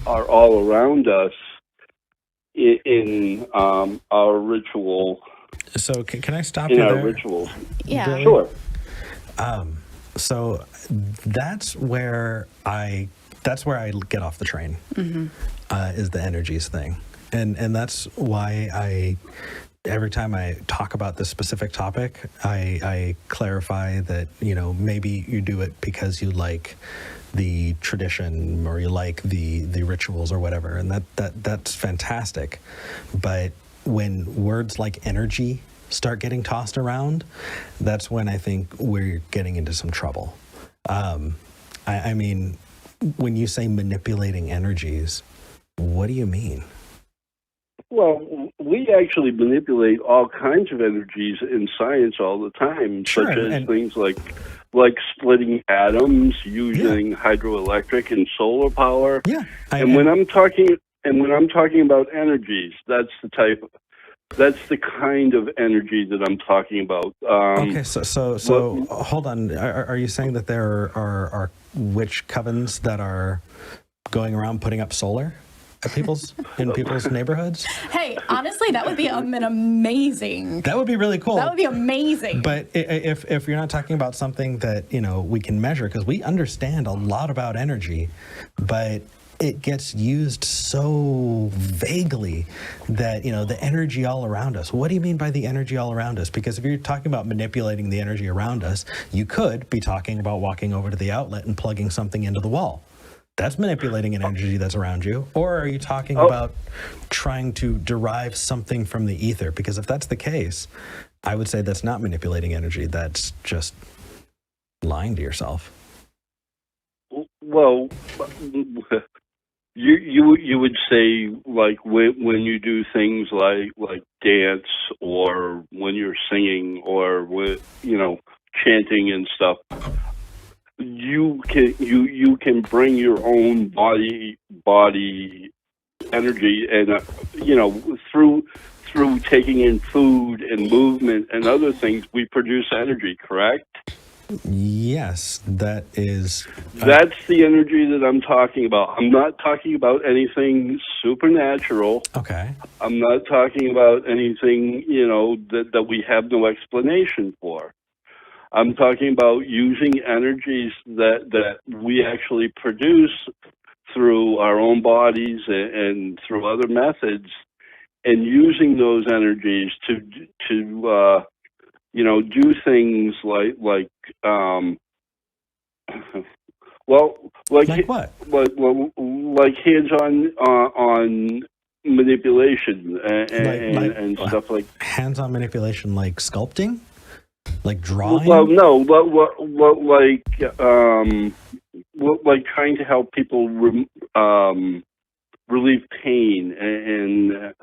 are all around us in our ritual. So can I stop in you our there? rituals? Yeah. Billy? Sure. So that's where I get off the train. Is the energies thing, and that's why every time I talk about this specific topic, I clarify that maybe you do it because you like the tradition or you like the rituals or whatever, and that's fantastic. But when words like energy start getting tossed around, that's when I think we're getting into some trouble. I mean, when you say manipulating energies, what do you mean? Well, we actually manipulate all kinds of energies in science all the time, Sure, such as and things like splitting atoms using hydroelectric and solar power. Yeah. When I'm talking about energies, that's the kind of energy that I'm talking about. Okay, so hold on. Are you saying that there are witch covens that are going around putting up solar at people's neighborhoods? Hey, honestly, that would be amazing. That would be really cool. That would be amazing. But if you're not talking about something that we can measure, because we understand a lot about energy, but it gets used so vaguely that, the energy all around us. What do you mean by the energy all around us? Because if you're talking about manipulating the energy around us, you could be talking about walking over to the outlet and plugging something into the wall. That's manipulating an energy that's around you. Or are you talking about trying to derive something from the ether? Because if that's the case, I would say that's not manipulating energy. That's just lying to yourself. Well, you would say, like, when you do things like dance, or when you're singing, or with chanting and stuff, you can bring your own body energy, and through taking in food and movement and other things, we produce energy, correct? Yes, that is. That's the energy that I'm talking about. I'm not talking about anything supernatural. Okay. I'm not talking about anything, that we have no explanation for. I'm talking about using energies that we actually produce through our own bodies and through other methods, and using those energies to do things like like what? Like hands-on manipulation and stuff like hands-on manipulation, like sculpting, like drawing. Well, no, like trying to help people relieve pain and.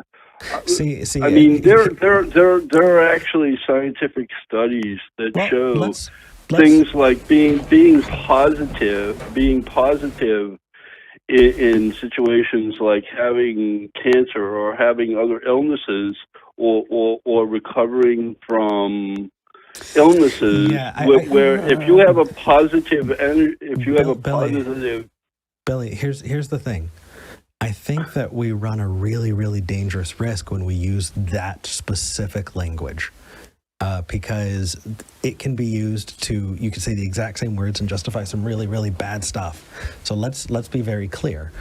See. I mean, there are actually scientific studies that show things like being positive in situations like having cancer or having other illnesses, or recovering from illnesses. Where if you have a positive Billy, here's the thing. I think that we run a really, really dangerous risk when we use that specific language, because it can be used to, you could say the exact same words and justify some really, really bad stuff. So let's be very clear.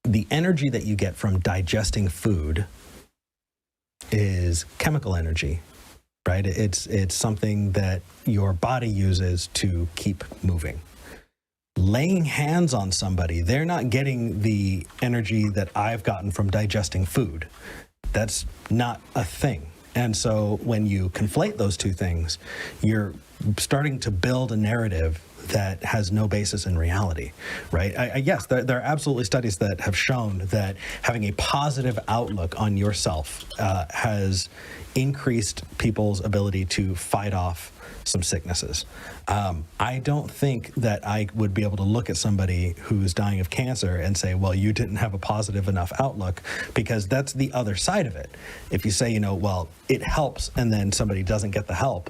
The energy that you get from digesting food is chemical energy, right? It's something that your body uses to keep moving. Laying hands on somebody, they're not getting the energy that I've gotten from digesting food. That's not a thing. And so when you conflate those two things, you're starting to build a narrative that has no basis in reality, right? Yes, there are absolutely studies that have shown that having a positive outlook on yourself has increased people's ability to fight off some sicknesses. I don't think that I would be able to look at somebody who's dying of cancer and say, well, you didn't have a positive enough outlook, because that's the other side of it. If you say, well, it helps, and then somebody doesn't get the help,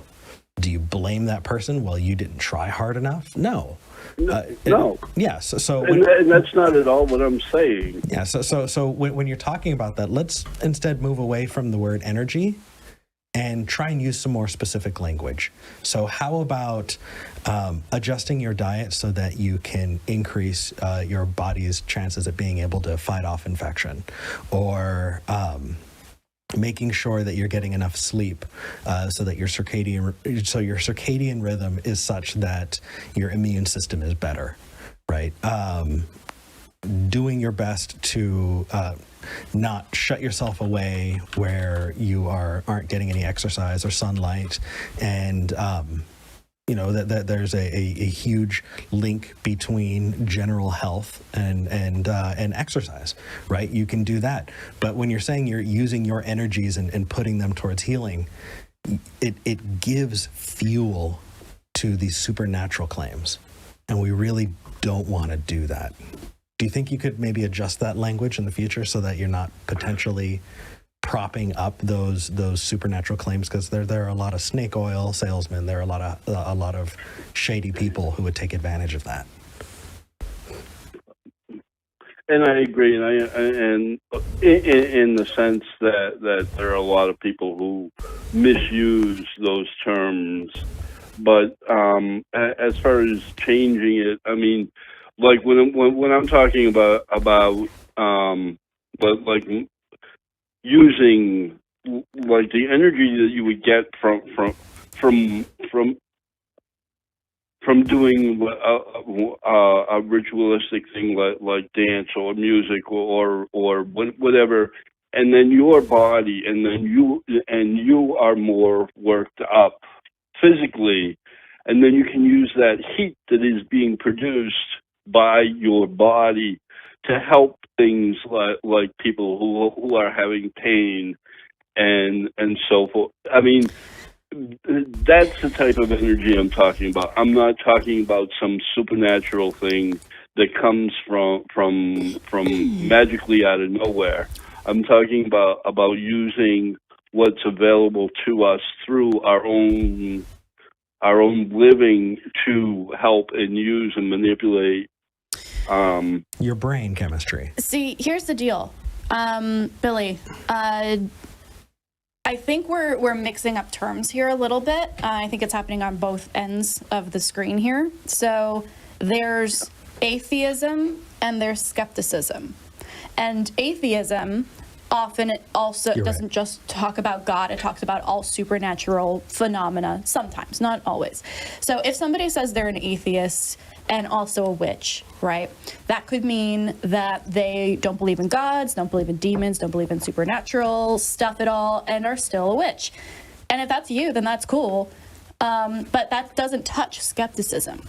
do you blame that person? Well, you didn't try hard enough? No. No. Yes. So and that's not at all what I'm saying. Yeah. So when you're talking about that, let's instead move away from the word energy and try and use some more specific language. So how about adjusting your diet so that you can increase your body's chances of being able to fight off infection, or making sure that you're getting enough sleep so that your circadian rhythm is such that your immune system is better, right? Doing your best to not shut yourself away where you aren't getting any exercise or sunlight, and that there's a huge link between general health and exercise, right? You can do that, but when you're saying you're using your energies and putting them towards healing, it gives fuel to these supernatural claims, and we really don't want to do that. Do you think you could maybe adjust that language in the future so that you're not potentially propping up those supernatural claims? Because there are a lot of snake oil salesmen. There are a lot of shady people who would take advantage of that. And I agree, and in the sense that there are a lot of people who misuse those terms. But as far as changing it, I mean, like when I'm talking about like using like the energy that you would get from doing a ritualistic thing like dance or music or whatever, and then your body, and then you are more worked up physically, and then you can use that heat that is being produced by your body to help things like people who are having pain and so forth. I mean, that's the type of energy I'm talking about. I'm not talking about some supernatural thing that comes from magically out of nowhere. I'm talking about using what's available to us through our own living to help and use and manipulate your brain chemistry. See, here's the deal, Billy. I think we're mixing up terms here a little bit. I think it's happening on both ends of the screen here. So there's atheism and there's skepticism. And atheism often it also doesn't just talk about God, it talks about all supernatural phenomena, sometimes, not always. So if somebody says they're an atheist and also a witch, right, that could mean that they don't believe in gods, don't believe in demons, don't believe in supernatural stuff at all, and are still a witch. And if that's you, then that's cool. But that doesn't touch skepticism.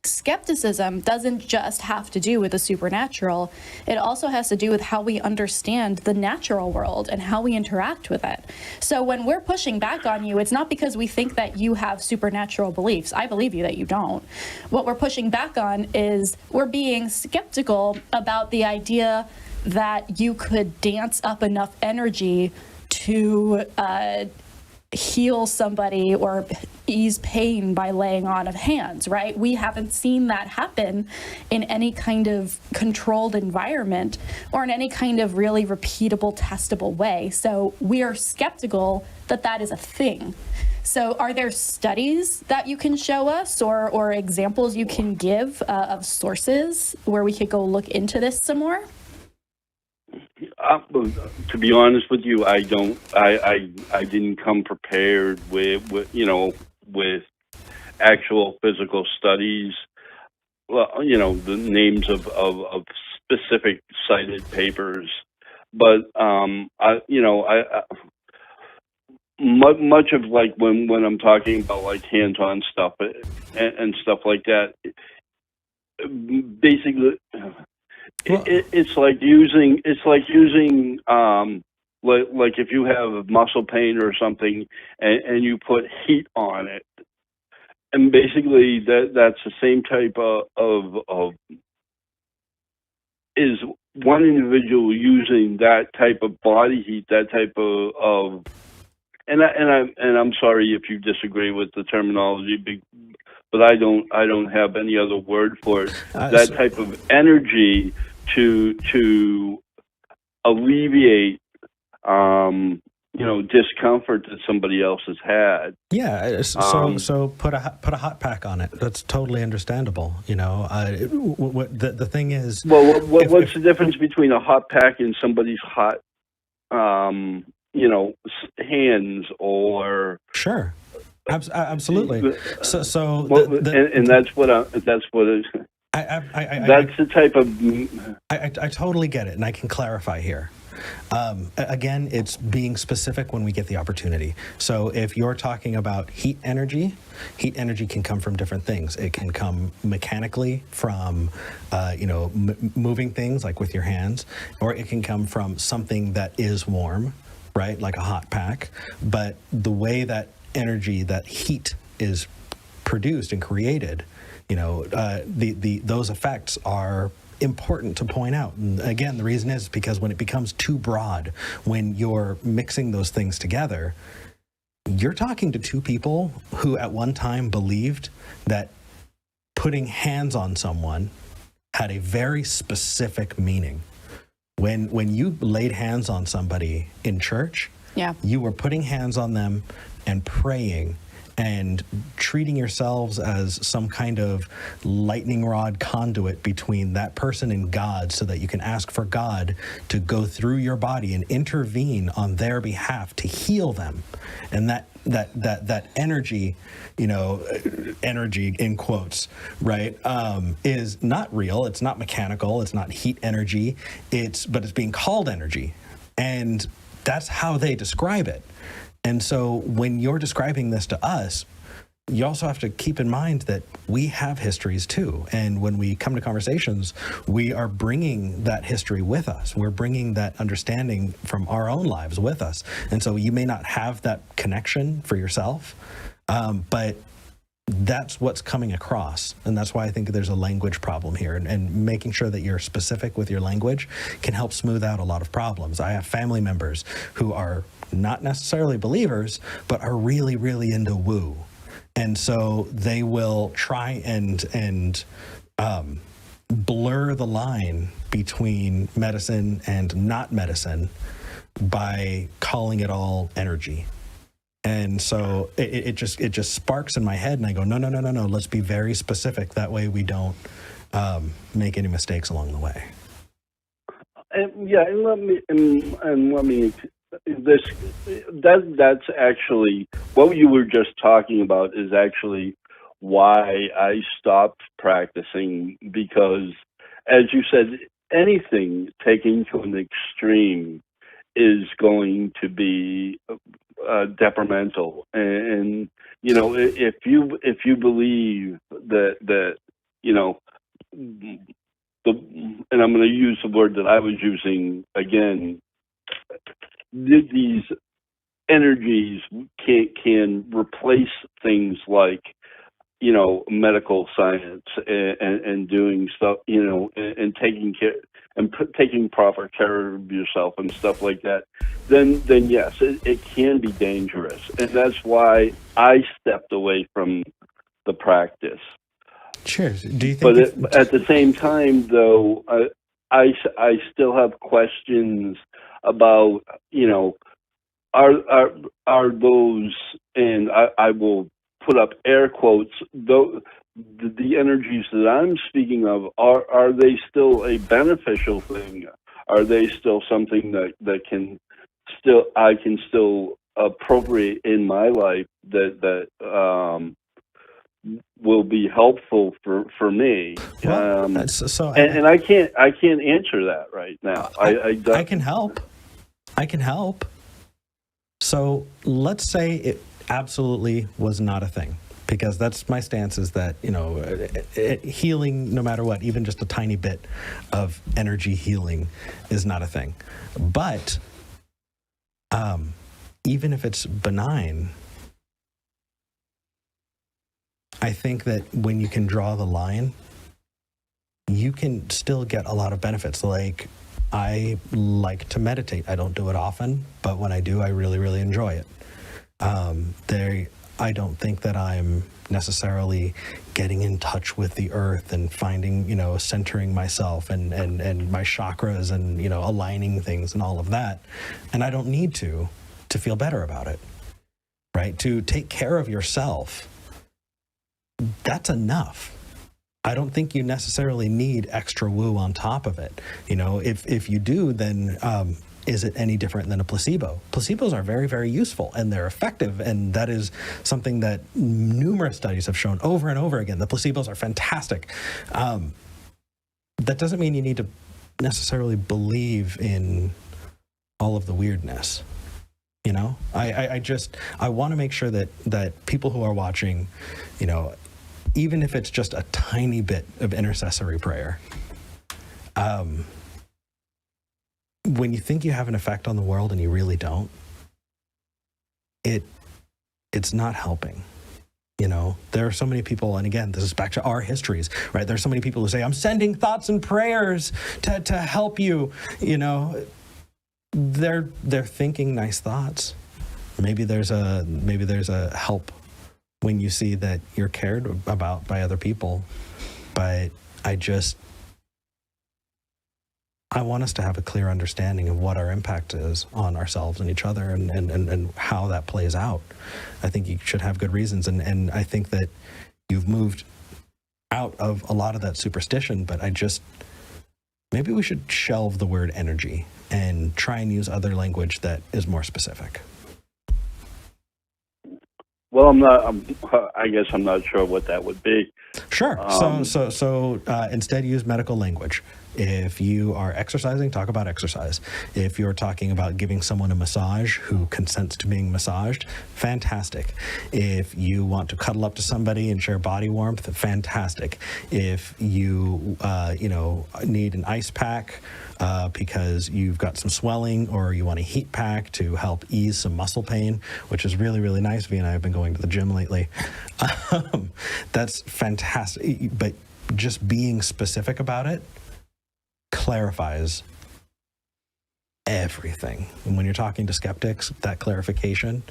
Skepticism doesn't just have to do with the supernatural. It also has to do with how we understand the natural world and how we interact with it. So when we're pushing back on you, it's not because we think that you have supernatural beliefs. I believe you that you don't. What we're pushing back on is we're being skeptical about the idea that you could dance up enough energy to heal somebody or ease pain by laying on of hands, right? We haven't seen that happen in any kind of controlled environment or in any kind of really repeatable, testable way. So we are skeptical that that is a thing. So are there studies that you can show us or examples you can give of sources where we could go look into this some more? To be honest with you, I don't. I didn't come prepared with actual physical studies. Well, the names of specific cited papers, but much of like when I'm talking about like hands-on stuff and stuff like that, basically, it's like using like if you have muscle pain or something and you put heat on it, and basically that's the same type of is one individual using that type of body heat, that type of and I'm sorry if you disagree with the terminology, but I don't have any other word for it. That type of energy to alleviate discomfort that somebody else has had. Yeah, so put a hot pack on it. That's totally understandable. The thing is, well, what's the difference between a hot pack and somebody's hot, hands or? Sure, absolutely. So that's the type of. I totally get it, and I can clarify here. Again, it's being specific when we get the opportunity. So if you're talking about heat energy can come from different things. It can come mechanically from, moving things like with your hands, or it can come from something that is warm, right? Like a hot pack. But the way that energy, that heat is produced and created, those effects are important to point out. And again, the reason is because when it becomes too broad, when you're mixing those things together, you're talking to two people who at one time believed that putting hands on someone had a very specific meaning. When you laid hands on somebody in church, you were putting hands on them and praying and treating yourselves as some kind of lightning rod conduit between that person and God, so that you can ask for God to go through your body and intervene on their behalf to heal them. And that energy, energy in quotes, right, is not real. It's not mechanical. It's not heat energy. But it's being called energy. And that's how they describe it. And so when you're describing this to us, you also have to keep in mind that we have histories too. And when we come to conversations, we are bringing that history with us. We're bringing that understanding from our own lives with us. And so you may not have that connection for yourself, but that's what's coming across. And that's why I think there's a language problem here. And making sure that you're specific with your language can help smooth out a lot of problems. I have family members who are not necessarily believers, but are really, really into woo. And so they will try and blur the line between medicine and not medicine by calling it all energy. And so it just sparks in my head, and I go, no, let's be very specific. That way we don't make any mistakes along the way. And let me that's actually what you were just talking about, is actually why I stopped practicing, because, as you said, anything taken to an extreme is going to be detrimental. And if you believe that and I'm going to use the word that I was using again, these energies can replace things like medical science and doing stuff, and taking care and taking proper care of yourself and stuff like that, then yes, it can be dangerous. And that's why I stepped away from the practice. Sure. Do you think? But at the same time, though, I still have questions about, are those, and I will put up air quotes, though, the energies that I'm speaking of, are they still a beneficial thing? Are they still something that I can still appropriate in my life that will be helpful for me? Well, and I can't answer that right now. I can help. So let's say it absolutely was not a thing, because that's my stance, is that, healing, no matter what, even just a tiny bit of energy healing is not a thing. But even if it's benign, I think that when you can draw the line, you can still get a lot of benefits. Like, I like to meditate. I don't do it often, but when I do, I really, really enjoy it. I don't think that I'm necessarily getting in touch with the earth and finding, centering myself and my chakras and, aligning things and all of that. And I don't need to feel better about it, right? To take care of yourself, that's enough. I don't think you necessarily need extra woo on top of it. If you do, then is it any different than a placebo? Placebos are very, very useful, and they're effective, and that is something that numerous studies have shown over and over again. The placebos are fantastic. That doesn't mean you need to necessarily believe in all of the weirdness. I want to make sure that people who are watching, even if it's just a tiny bit of intercessory prayer, when you think you have an effect on the world and you really don't, it's not helping. There are so many people, and again, this is back to our histories, right? There's so many people who say, I'm sending thoughts and prayers to help you. They're thinking nice thoughts. Maybe there's a help when you see that you're cared about by other people. But I want us to have a clear understanding of what our impact is on ourselves and each other, and how that plays out. I think you should have good reasons, and I think that you've moved out of a lot of that superstition, but maybe we should shelve the word energy and try and use other language that is more specific. Well, I guess I'm not sure what that would be. Sure. So instead use medical language. If you are exercising, talk about exercise. If you're talking about giving someone a massage who consents to being massaged, fantastic. If you want to cuddle up to somebody and share body warmth, fantastic. If you need an ice pack because you've got some swelling, or you want a heat pack to help ease some muscle pain, which is really, really nice. V and I have been going to the gym lately. That's fantastic. But just being specific about it clarifies everything. And when you're talking to skeptics, that clarification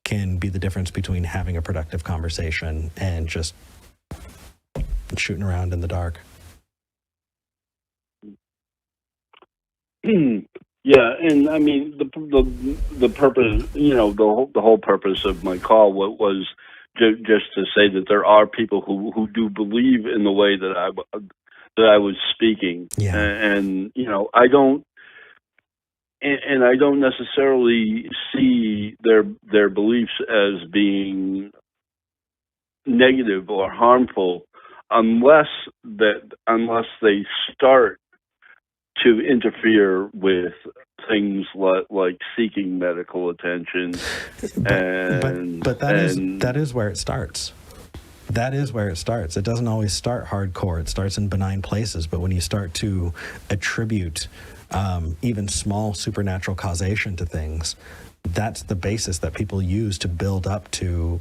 can be the difference between having a productive conversation and just shooting around in the dark. Yeah, and I mean the purpose, the whole purpose of my call was just to say that there are people who do believe in the way that I was speaking, yeah. and I don't necessarily see their beliefs as being negative or harmful unless they start to interfere with things like seeking medical attention. But that is where it starts. That is where it starts. It doesn't always start hardcore. It starts in benign places. But when you start to attribute even small supernatural causation to things, that's the basis that people use to build up to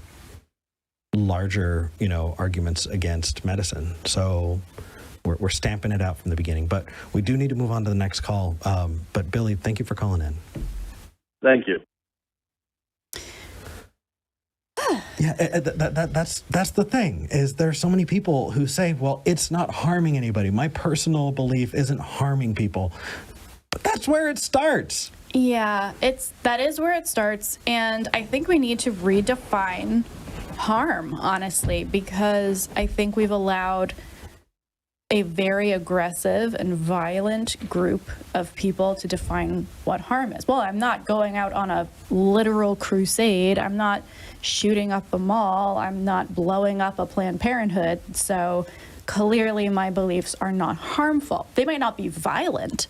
larger, arguments against medicine. So we're stamping it out from the beginning. But we do need to move on to the next call. But Billy, thank you for calling in. Thank you. Yeah, that's the thing, is there are so many people who say, well, it's not harming anybody. My personal belief isn't harming people. But that's where it starts. Yeah, that is where it starts. And I think we need to redefine harm, honestly, because I think we've allowed a very aggressive and violent group of people to define what harm is. Well, I'm not going out on a literal crusade. I'm not shooting up a mall. I'm not blowing up a Planned Parenthood. So clearly my beliefs are not harmful. They might not be violent,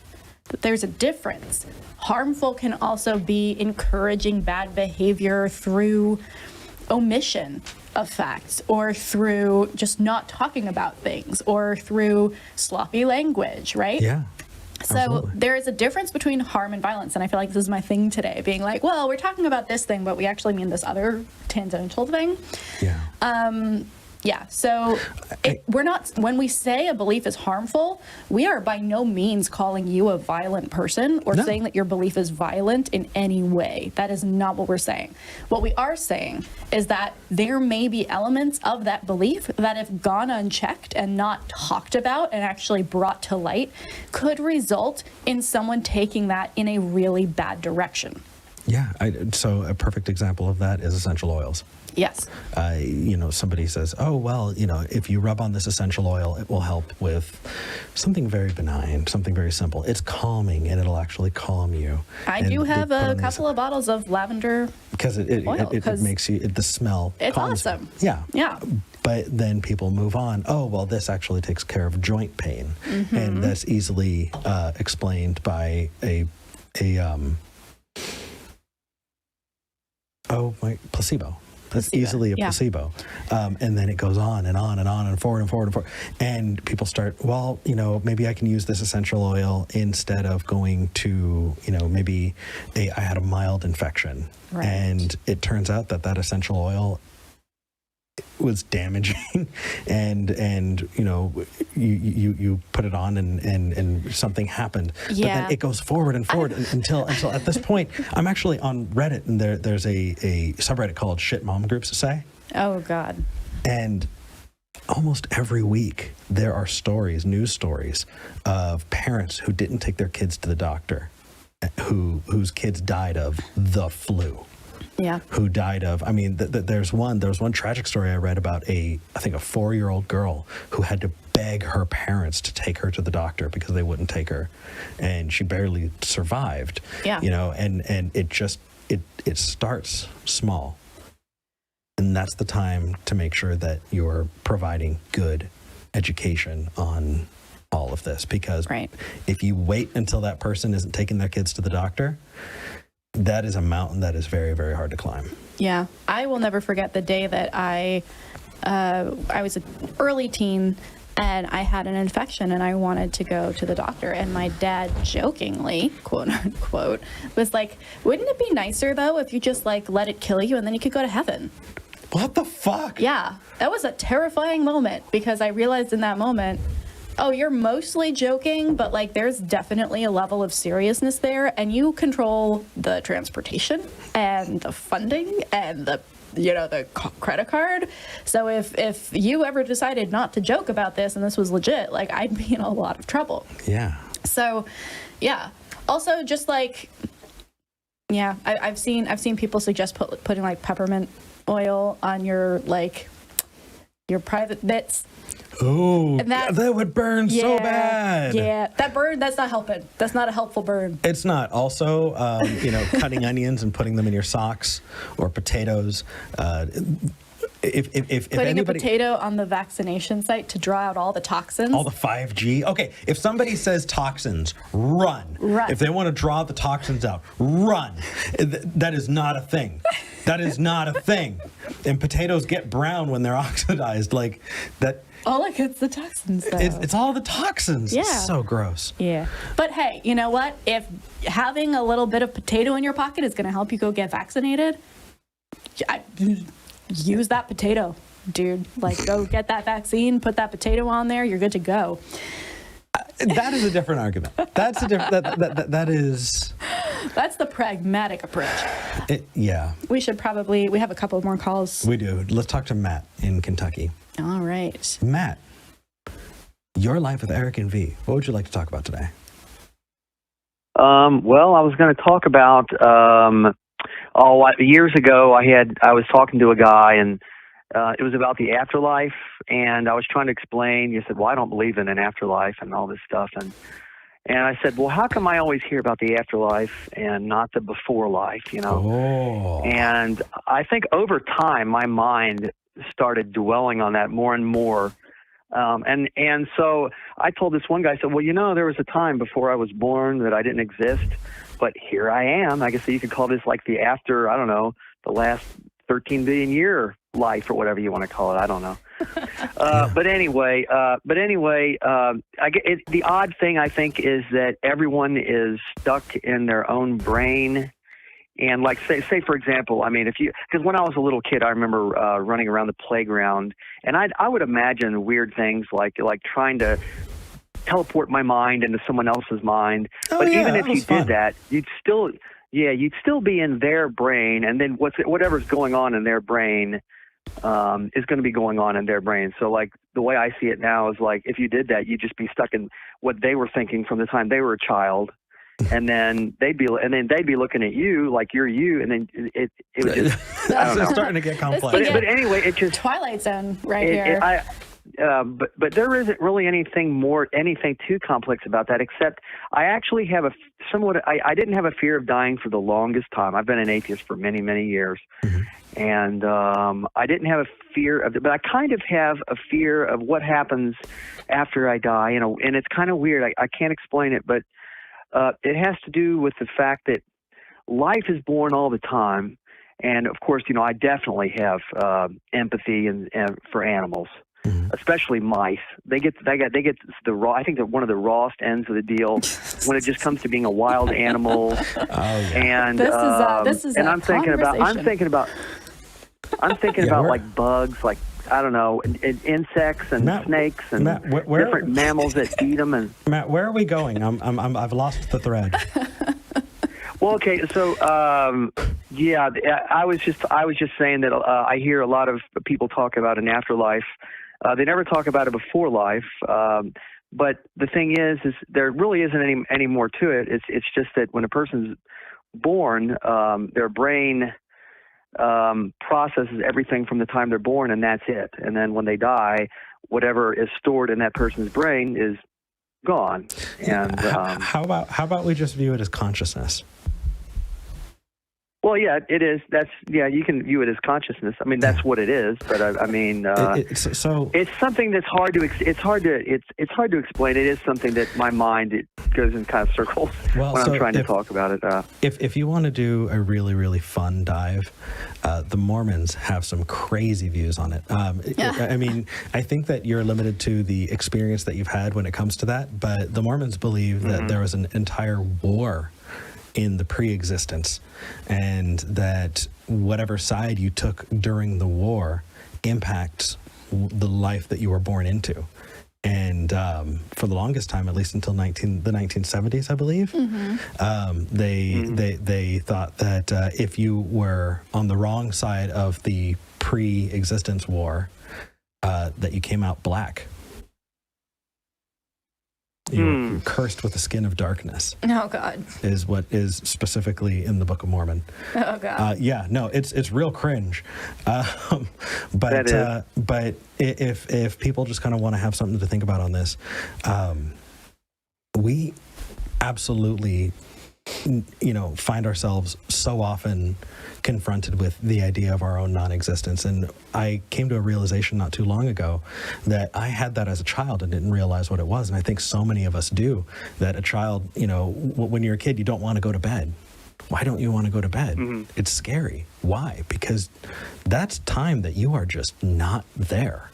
that there's a difference. Harmful can also be encouraging bad behavior through omission of facts, or through just not talking about things, or through sloppy language, right? Yeah. So Absolutely. there is a difference between harm and violence, and I feel like this is my thing today, being like, well, we're talking about this thing, but we actually mean this other tangential thing. Yeah. Yeah, so we're not, when we say a belief is harmful, we are by no means calling you a violent person or No. saying that your belief is violent in any way. That is not what we're saying. What we are saying is that there may be elements of that belief that, if gone unchecked and not talked about and actually brought to light, could result in someone taking that in a really bad direction. Yeah. So a perfect example of that is essential oils. Yes. Somebody says, oh, well, if you rub on this essential oil, it will help with something very benign, something very simple. It's calming, and it'll actually calm you. I And do they have put a on this- couple of bottles of lavender. Because it oil, 'cause makes you, the smell it's calms you. awesome. Yeah. Yeah. But then people move on. Oh, well, this actually takes care of joint pain. Mm-hmm. And that's easily explained by placebo. That's Placebo, easily a yeah. placebo. And then it goes on and on and on and forward and forward and forward. And people start, well, maybe I can use this essential oil instead of going to, maybe I had a mild infection. Right. And it turns out that essential oil was damaging, and you put it on and something happened. But Yeah. then it goes forward and forward until at this point, I'm actually on Reddit, and there's a subreddit called Shit Mom Groups Say, Oh, God. and almost every week there are news stories of parents who didn't take their kids to the doctor, whose kids died of the flu. Yeah. Who died of, there was one tragic story I read about I think a 4-year-old girl who had to beg her parents to take her to the doctor because they wouldn't take her, and she barely survived. Yeah. And it starts small, and that's the time to make sure that you're providing good education on all of this, because Right. if you wait until that person isn't taking their kids to the doctor, that is a mountain that is very, very hard to climb. Yeah, I will never forget the day that I was an early teen and I had an infection and I wanted to go to the doctor, and my dad jokingly, quote unquote, was like, wouldn't it be nicer though if you just like let it kill you and then you could go to heaven? What the fuck? Yeah, that was a terrifying moment, because I realized in that moment, oh, you're mostly joking, but like there's definitely a level of seriousness there, and you control the transportation and the funding and the credit card. So if you ever decided not to joke about this and this was legit, like I'd be in a lot of trouble. Yeah. So, yeah. Also, just like, yeah, I've seen people suggest putting like peppermint oil on your private bits. Oh, And that would burn so bad. Yeah, that's not helping. That's not a helpful burn. It's not. Also, cutting onions and putting them in your socks or potatoes. If Putting anybody, a potato on the vaccination site to draw out all the toxins. all the 5G. Okay, if somebody says toxins, run. Run. If they want to draw the toxins out, run. That is not a thing. That is not a thing. And potatoes get brown when they're oxidized. Like that. Oh, look, it's the toxins, though. It's all the toxins. Yeah. It's so gross. Yeah. But hey, you know what? If having a little bit of potato in your pocket is going to help you go get vaccinated, use that potato, dude. Like, go get that vaccine, put that potato on there, you're good to go. That is a different argument. That's a different. That is. That's the pragmatic approach. Yeah. We have a couple more calls. We do. Let's talk to Matt in Kentucky. All right. Matt, your life with Eric and V. What would you like to talk about today? Well, I was going to talk about years ago. I was talking to a guy, and it was about the afterlife, and I was trying to explain. He said, "Well, I don't believe in an afterlife and all this stuff," and I said, "Well, how come I always hear about the afterlife and not the before life?" Oh. And I think over time, my mind started dwelling on that more and more. And so I told this one guy, I said, well, there was a time before I was born that I didn't exist, but here I am. I guess you could call this like the after, I don't know, the last 13 billion year life or whatever you want to call it. I don't know. But anyway, the odd thing I think is that everyone is stuck in their own brain. And like say for example, I mean, because when I was a little kid, I remember running around the playground, and I would imagine weird things like trying to teleport my mind into someone else's mind. But even if you did that, you'd still be in their brain, and then whatever's going on in their brain is going to be going on in their brain. So like the way I see it now is like if you did that, you'd just be stuck in what they were thinking from the time they were a child. And then they'd be looking at you like you're you, and then it was just I don't know. It's starting to get complex. But anyway, it just Twilight Zone here. But there isn't really anything too complex about that, except I actually have I didn't have a fear of dying for the longest time. I've been an atheist for many, many years. Mm-hmm. And I didn't have a fear of it, but I kind of have a fear of what happens after I die, and it's kind of weird. I can't explain it, but it has to do with the fact that life is born all the time. And of course, I definitely have empathy and for animals. Mm-hmm. Especially mice. They get the raw. I think that one of the rawest ends of the deal when it just comes to being a wild animal. Oh, yeah. And this is and I'm thinking about like bugs, like I don't know, insects and snakes and different mammals that feed them. And Matt, where are we going? I've lost the thread. Well, okay, so I was just saying that I hear a lot of people talk about an afterlife. They never talk about it before life, but the thing is there really isn't any more to it. It's just that when a person's born, their brain processes everything from the time they're born, and that's it. And then when they die, whatever is stored in that person's brain is gone. And how about we just view it as consciousness? Well, yeah, it is. You can view it as consciousness. I mean, that's what it is. But I mean, it's something that's hard to. It's hard to explain. It is something that my mind goes in kind of circles when I'm trying to talk about it. If you want to do a really, really fun dive, the Mormons have some crazy views on it. I mean, I think that you're limited to the experience that you've had when it comes to that. But the Mormons believe that there was an entire war in the pre-existence, and that whatever side you took during the war impacts the life that you were born into. And for the longest time, at least until the 1970s, I believe, they thought that if you were on the wrong side of the pre-existence war, that you came out black. You're cursed with the skin of darkness. Oh, God. Is what is specifically in the Book of Mormon. Oh, God. Yeah, no, it's real cringe. But if people just kind of want to have something to think about on this, we absolutely, find ourselves so often confronted with the idea of our own non-existence. And I came to a realization not too long ago that I had that as a child and didn't realize what it was. And I think so many of us do, that a child, when you're a kid, you don't want to go to bed. Why don't you want to go to bed? It's scary. Why? Because that's time that you are just not there.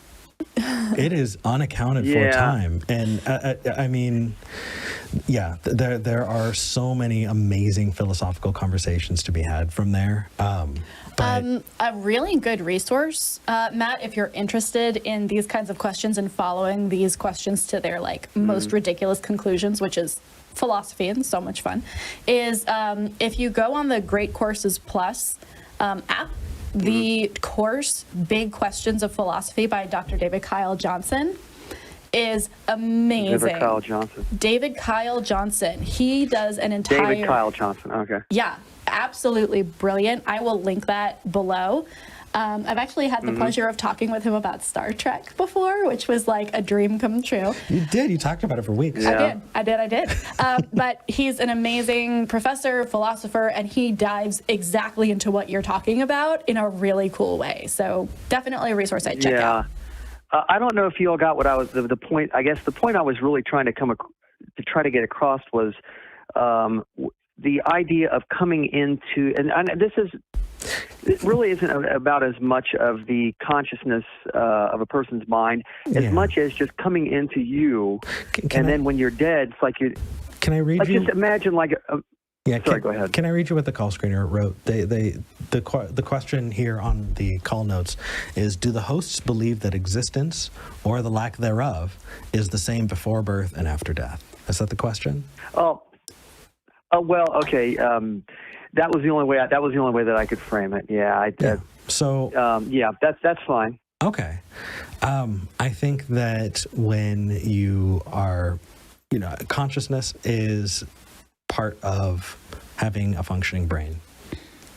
It is unaccounted for time. And I mean, there are so many amazing philosophical conversations to be had from there. A really good resource, Matt, if you're interested in these kinds of questions and following these questions to their most ridiculous conclusions, which is philosophy and so much fun, is if you go on the Great Courses Plus app, the course Big Questions of Philosophy by Dr. David Kyle Johnson is amazing. David Kyle Johnson. He does an entire... David Kyle Johnson, okay. Yeah, absolutely brilliant. I will link that below. I've actually had the pleasure of talking with him about Star Trek before, which was like a dream come true. You did. You talked about it for weeks. Yeah. I did. But he's an amazing professor, philosopher, and he dives exactly into what you're talking about in a really cool way. So definitely a resource I'd check out. I don't know if you all got what I was the point. I guess the point I was really trying to try to get across was the idea of coming into, and it really isn't about as much of the consciousness of a person's mind as much as just coming into you, then when you're dead, it's like you. Can I read you? Just imagine like sorry, go ahead. Can I read you what the call screener wrote? The question here on the call notes is: do the hosts believe that existence or the lack thereof is the same before birth and after death? Is that the question? Oh well, okay. That was the only way. That was the only way that I could frame it. Yeah. That's fine. Okay. I think that when you are, consciousness is part of having a functioning brain.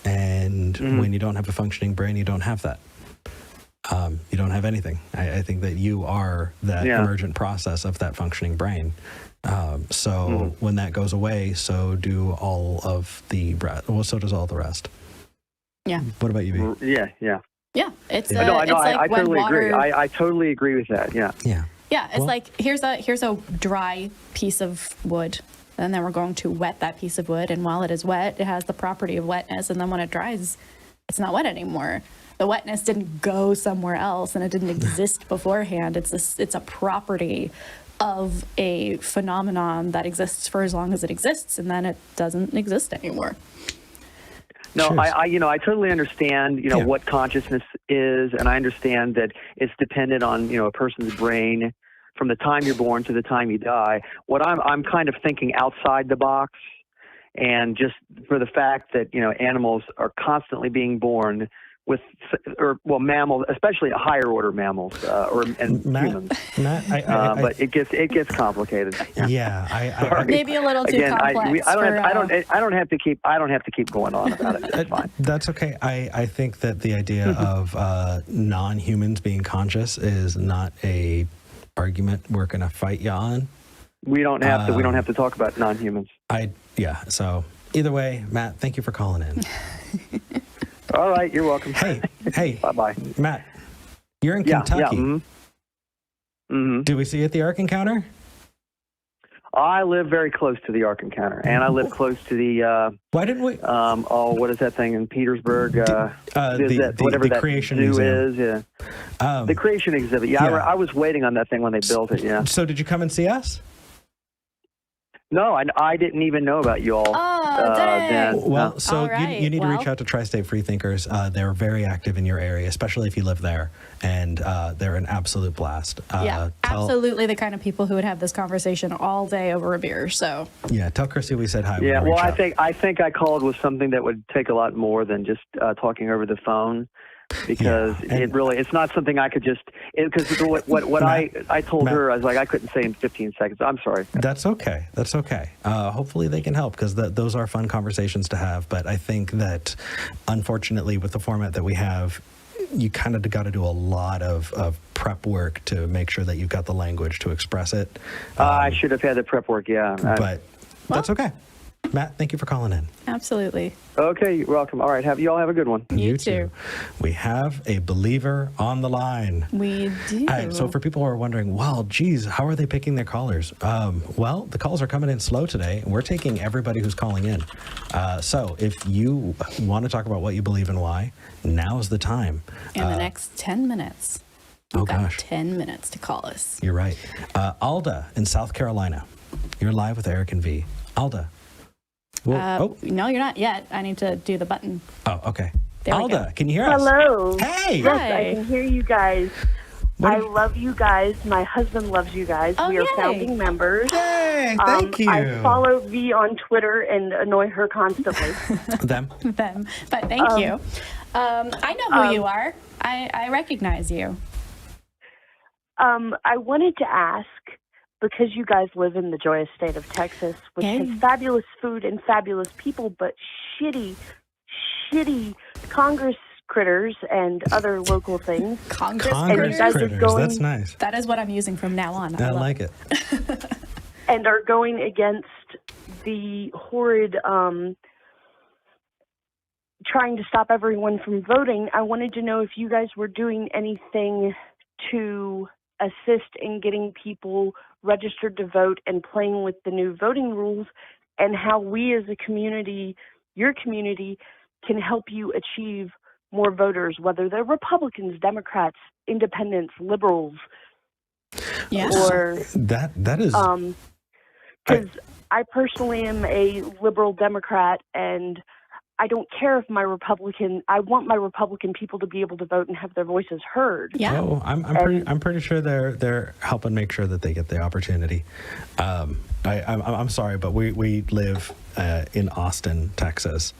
And when you don't have a functioning brain, you don't have that. You don't have anything. I think that you are that emergent process of that functioning brain. When that goes away, so do all of the rest. Well, so does all the rest. Yeah. What about you, B? Yeah. It's like I totally water... agree. I totally agree with that. Yeah. Yeah. Yeah. It's like here's a dry piece of wood, and then we're going to wet that piece of wood, and while it is wet, it has the property of wetness, and then when it dries, it's not wet anymore. The wetness didn't go somewhere else, and it didn't exist beforehand. It's a property of a phenomenon that exists for as long as it exists, and then it doesn't exist anymore. No, I totally understand, what consciousness is, and I understand that it's dependent on, a person's brain from the time you're born to the time you die. What I'm kind of thinking outside the box, and just for the fact that, animals are constantly being born with, mammals, especially higher order mammals, humans. Matt, but it gets complicated. Yeah, maybe a little too complex. I don't have to keep going on about it. It's fine. That's okay. I think that the idea of non-humans being conscious is not a argument we're going to fight you on. We don't have to. We don't have to talk about non-humans. So either way, Matt, thank you for calling in. All right, you're welcome. Hey, bye-bye. Matt, you're in Kentucky. Yeah, Do we see you at the Ark Encounter? I live very close to the Ark Encounter, and I live close to the. Why didn't we? What is that thing in Petersburg? The Creation zoo Museum. is. Yeah. The Creation Exhibit. Yeah, I was waiting on that thing when they built it. Yeah. So did you come and see us? No, I didn't even know about you all. Oh, dang. Well, so right. you need to reach out to Tri-State Freethinkers. They're very active in your area, especially if you live there, and they're an absolute blast. Absolutely the kind of people who would have this conversation all day over a beer. So yeah, tell Chrissy we said hi. Yeah, well, I think I called with something that would take a lot more than just talking over the phone. Because it's not something I could just, because what I told her, I was like, I couldn't say in 15 seconds. I'm sorry. That's okay. Hopefully they can help, because those are fun conversations to have. But I think that, unfortunately, with the format that we have, you kind of got to do a lot of prep work to make sure that you've got the language to express it. I should have had the prep work, yeah. But that's okay. Matt, thank you for calling in. Absolutely. Okay, you're welcome. All right, you all have a good one. You too. We have a believer on the line. We do. So for people who are wondering, well, geez, how are they picking their callers? Well, the calls are coming in slow today, and we're taking everybody who's calling in. So if you want to talk about what you believe and why, now's the time. In the next 10 minutes. You've got 10 minutes to call us. You're right. Alda in South Carolina. You're live with Eric and V. Alda. No, you're not yet. I need to do the button. Oh, okay. There Alda, can you hear us? Hello. Hey. Yes, I can hear you guys. I love you guys. My husband loves you guys. We are founding members. Yay, thank you. I follow V on Twitter and annoy her constantly. Them. But thank you. I know who you are. I recognize you. I wanted to ask, because you guys live in the joyous state of Texas, which has fabulous food and fabulous people, but shitty Congress critters and other local things. Congress critters. That's nice. That is what I'm using from now on. I like it. And are going against the horrid trying to stop everyone from voting. I wanted to know if you guys were doing anything to assist in getting people registered to vote and playing with the new voting rules, and how we as a community, your community, can help you achieve more voters, whether they're Republicans, Democrats, Independents, Liberals. Yeah. Or that is because I personally am a liberal Democrat, and I don't care if I want my Republican people to be able to vote and have their voices heard. Yeah. Oh, I'm pretty sure they're helping make sure that they get the opportunity. I'm sorry, but we live in Austin, Texas,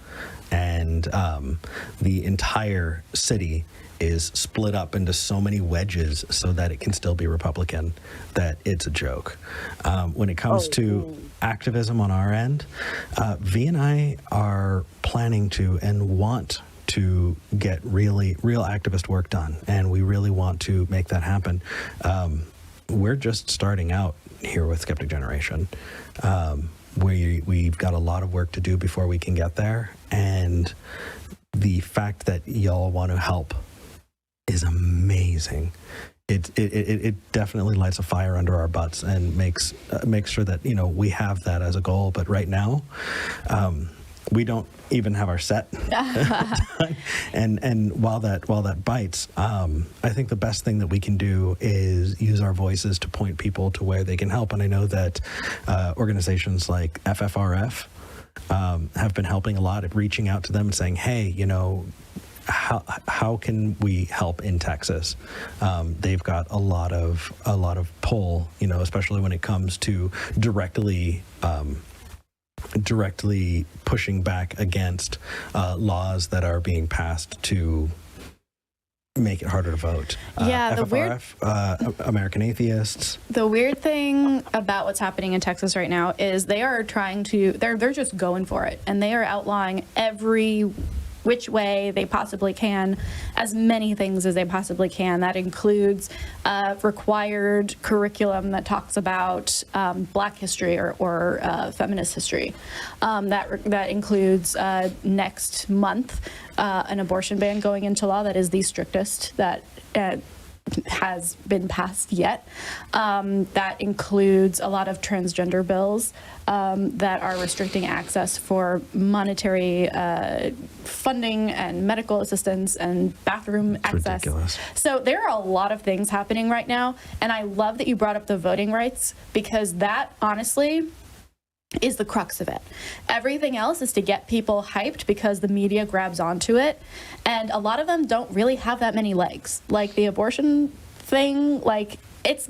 and the entire city is split up into so many wedges so that it can still be Republican that it's a joke. When it comes to activism on our end, V and I are planning to and want to get real activist work done, and we really want to make that happen. We're just starting out here with Skeptic Generation. We've got a lot of work to do before we can get there, and the fact that y'all want to help is amazing. It definitely lights a fire under our butts and makes sure that we have that as a goal. But right now, we don't even have our set done. And while that bites, I think the best thing that we can do is use our voices to point people to where they can help. And I know that organizations like FFRF have been helping a lot at reaching out to them and saying, hey, how can we help in Texas? They've got a lot of pull, especially when it comes to directly pushing back against laws that are being passed to make it harder to vote. Yeah, FFRF, American Atheists. The weird thing about what's happening in Texas right now is they are they're just going for it, and they are outlawing every which way they possibly can, as many things as they possibly can. That includes required curriculum that talks about Black history or feminist history. That includes next month an abortion ban going into law that is the strictest that has been passed yet. That includes a lot of transgender bills that are restricting access for monetary funding and medical assistance and bathroom access. Ridiculous. So there are a lot of things happening right now, and I love that you brought up the voting rights, because that honestly is the crux of it. Everything else is to get people hyped because the media grabs onto it, and a lot of them don't really have that many legs. Like the abortion thing, it's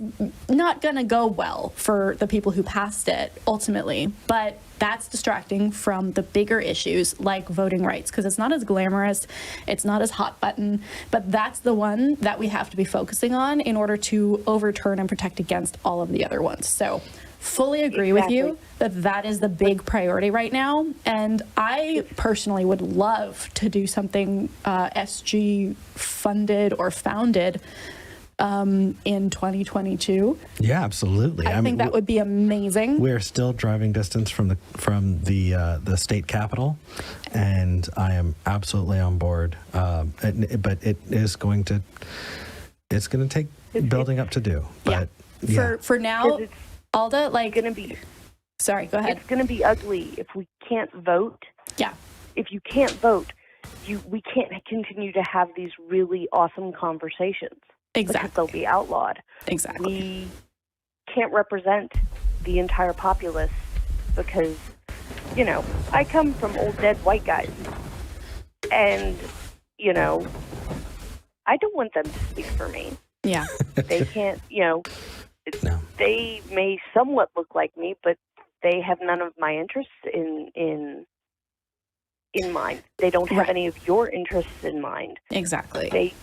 not gonna go well for the people who passed it ultimately, but that's distracting from the bigger issues like voting rights, because it's not as glamorous, it's not as hot button, but that's the one that we have to be focusing on in order to overturn and protect against all of the other ones. So fully agree with you that is the big priority right now. And I personally would love to do something SG funded or founded in 2022. Yeah, absolutely. I think that would be amazing. We're still driving distance from the state capitol, and I am absolutely on board. But it's going to take building up to do. But for now, Alda, sorry, go ahead. It's going to be ugly if we can't vote. Yeah. If you can't vote, we can't continue to have these really awesome conversations. Exactly. Because they'll be outlawed. Exactly. We can't represent the entire populace because, I come from old dead white guys. And, I don't want them to speak for me. Yeah. They can't, No. They may somewhat look like me, but they have none of my interests in mind. They don't have any of your interests in mind. Exactly.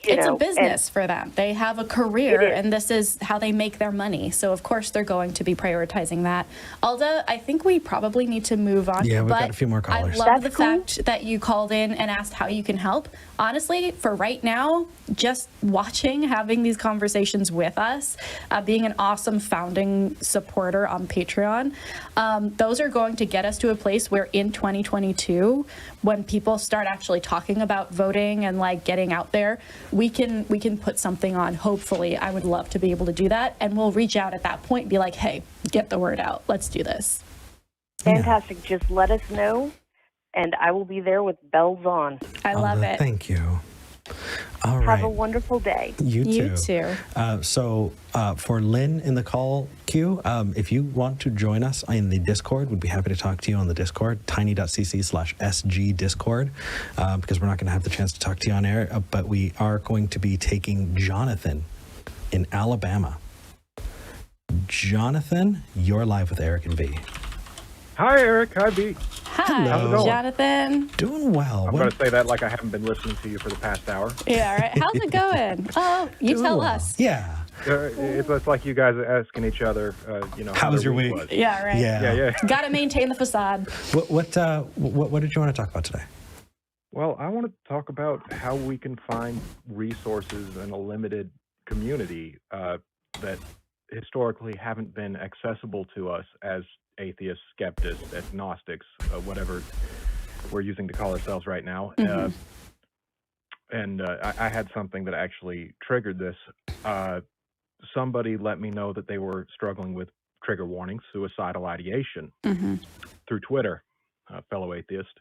It's a business for them. They have a career, and this is how they make their money. So, of course, they're going to be prioritizing that. Alda, I think we probably need to move on. Yeah, we've got a few more callers. I love the fact that you called in and asked how you can help. Honestly, for right now, just having these conversations with us, being an awesome founding supporter on Patreon, those are going to get us to a place where in 2022, when people start actually talking about voting and getting out there, we can put something on. Hopefully, I would love to be able to do that, and we'll reach out at that point and be like, hey, get the word out. Let's do this. Fantastic. Just let us know, and I will be there with bells on. I love Alda, it. Thank you. All right. Have a wonderful day. You too. So for Lynn in the call queue, if you want to join us in the Discord, we'd be happy to talk to you on the Discord, tiny.cc/SG Discord, because we're not going to have the chance to talk to you on air, but we are going to be taking Johnathan in Alabama. Johnathan, you're live with Eric and V. Hi, Eric. Hi, B. Hi, Hello. Johnathan. Doing well. I'm going to say that like I haven't been listening to you for the past hour. Yeah, right. How's it going? Oh, you tell us. Yeah. It's like you guys are asking each other, How was your week? was. Yeah, right. Yeah. Got to maintain the facade. What did you want to talk about today? Well, I want to talk about how we can find resources in a limited community that historically haven't been accessible to us as atheists, skeptics, agnostics, whatever we're using to call ourselves right now. And I had something that actually triggered this. Somebody let me know that they were struggling with trigger warnings, suicidal ideation through Twitter, fellow atheist.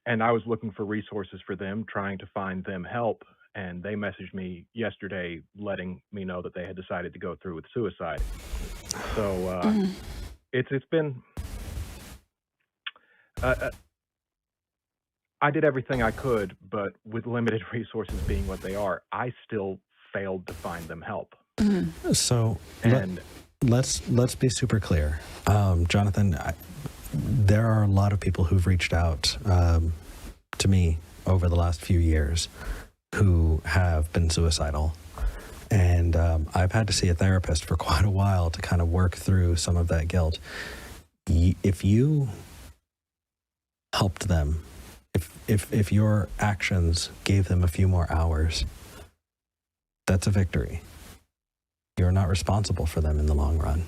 And I was looking for resources for them, trying to find them help. And they messaged me yesterday letting me know that they had decided to go through with suicide. So it's been... I did everything I could, but with limited resources being what they are, I still failed to find them help. So And let's be super clear, Johnathan. There are a lot of people who've reached out to me over the last few years who have been suicidal, and I've had to see a therapist for quite a while to kind of work through some of that guilt. If you helped them, if your actions gave them a few more hours, that's a victory. You're not responsible for them in the long run.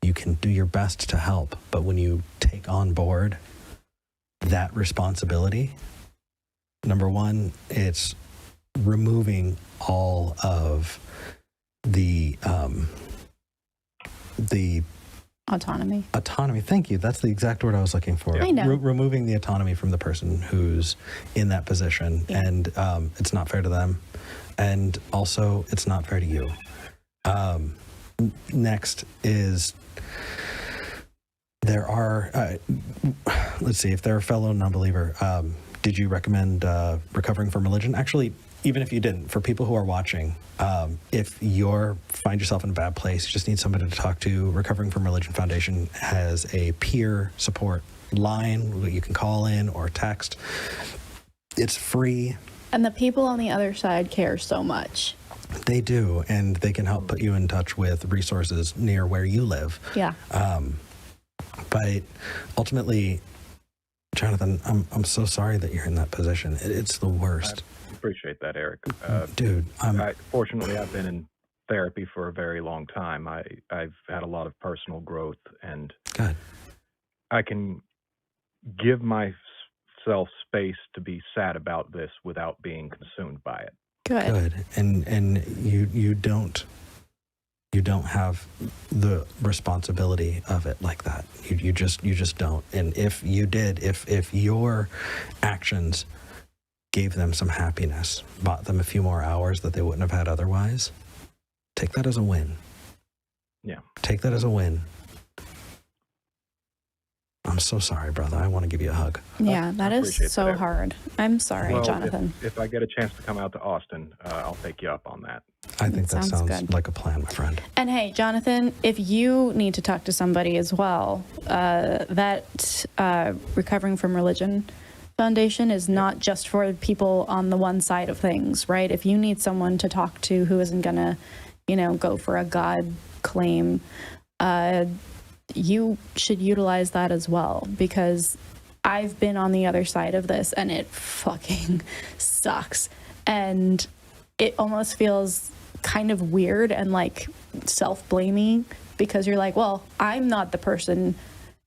You can do your best to help, but when you take on board that responsibility, number one, it's removing all of the Autonomy. Thank you. That's the exact word I was looking for. I know. Removing the autonomy from the person who's in that position. Yeah. And it's not fair to them. And also, it's not fair to you. Next is there are, let's see, if they're a fellow non-believer, did you recommend recovering from religion? Actually, even if you didn't, for people who are watching, if you find yourself in a bad place, you just need somebody to talk to, Recovering from Religion Foundation has a peer support line that you can call in or text. It's free. And the people on the other side care so much. They do, and they can help put you in touch with resources near where you live. Yeah. But ultimately, Johnathan, I'm so sorry that you're in that position. It's the worst. I appreciate that, Eric. Dude, Fortunately, I've been in therapy for a very long time. I've had a lot of personal growth, and good. I can give myself space to be sad about this without being consumed by it. Good. And you don't have the responsibility of it like that. You just don't. And if you did, if your actions gave them some happiness, bought them a few more hours that they wouldn't have had otherwise, take that as a win. Yeah. Take that as a win. I'm so sorry, brother. I want to give you a hug. Yeah, that is appreciate so that. hard. I'm sorry, Well, Johnathan. if I get a chance to come out to Austin, I'll take you up on that. I think that Sounds sounds good. like a plan, my friend. And hey, Johnathan, if you need to talk to somebody as well, that Recovering from Religion Foundation is not just for people on the one side of things, right? If you need someone to talk to who isn't going to, go for a God claim, you should utilize that as well, because I've been on the other side of this and it fucking sucks. And it almost feels kind of weird and like self-blaming, because you're like, well, I'm not the person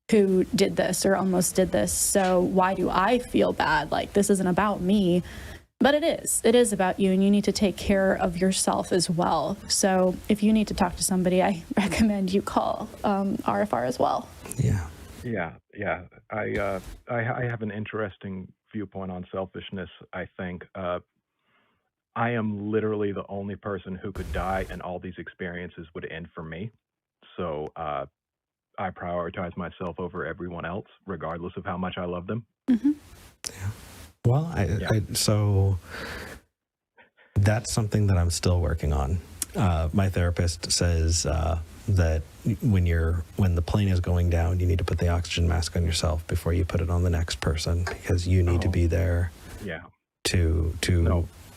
who did this or almost did this, so why do I feel bad? Like, this isn't about me. But it is about you, and you need to take care of yourself as well. So if you need to talk to somebody, I recommend you call RFR as well. Yeah. Yeah. I have an interesting viewpoint on selfishness. I think I am literally the only person who could die, and all these experiences would end for me. So I prioritize myself over everyone else, regardless of how much I love them. Mm-hmm. Yeah. Well, so that's something that I'm still working on. My therapist says that when the plane is going down, you need to put the oxygen mask on yourself before you put it on the next person, because you need to be there. Yeah. To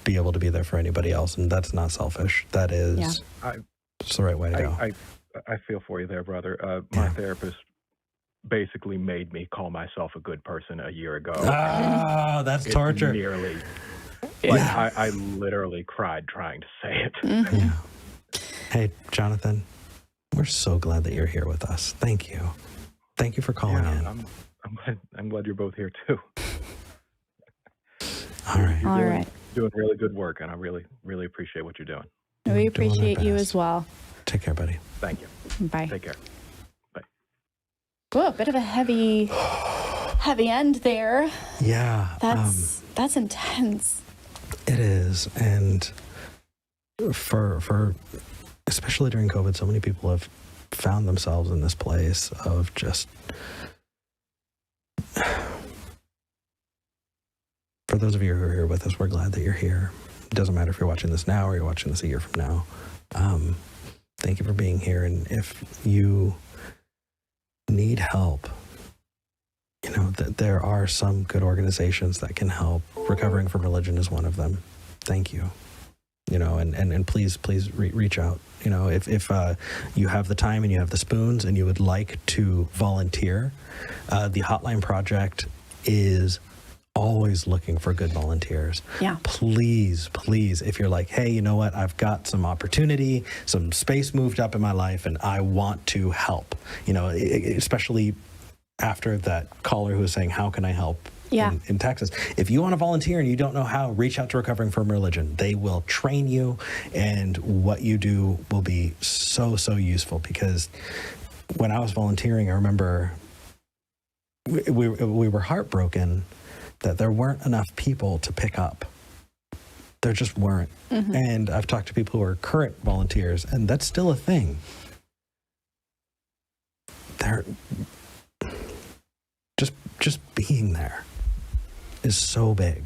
be able to be there for anybody else, and that's not selfish. That is, it's the right way to go. I feel for you there, brother. My therapist basically made me call myself a good person a year ago. Oh, that's torture. Nearly. I literally cried trying to say it. Mm-hmm. Yeah. Hey, Johnathan, we're so glad that you're here with us. Thank you. Thank you for calling in. I'm glad you're both here too. All right. You're doing really good work, and I really, really appreciate what you're doing. We appreciate you as well. Take care, buddy. Thank you. Bye. Take care. Bye. Whoa, a bit of a heavy end there. Yeah. That's intense. It is. And for especially during COVID, so many people have found themselves in this place of just, for those of you who are here with us, we're glad that you're here. It doesn't matter if you're watching this now or you're watching this a year from now. Thank you for being here. And if you need help, you know, that there are some good organizations that can help. Recovering from Religion is one of them. Thank you. You know, and please reach out. You know, if you have the time and you have the spoons and you would like to volunteer, the Hotline Project is always looking for good volunteers. Yeah. Please, if you're like, hey, you know what, I've got some opportunity, some space moved up in my life, and I want to help. You know, especially after that caller who was saying, how can I help? Yeah. In Texas. If you want to volunteer and you don't know how, reach out to Recovering from Religion. They will train you, and what you do will be so useful, because when I was volunteering, I remember we were heartbroken that there weren't enough people to pick up. There just weren't. Mm-hmm. And I've talked to people who are current volunteers, and that's still a thing. They're just being there is so big.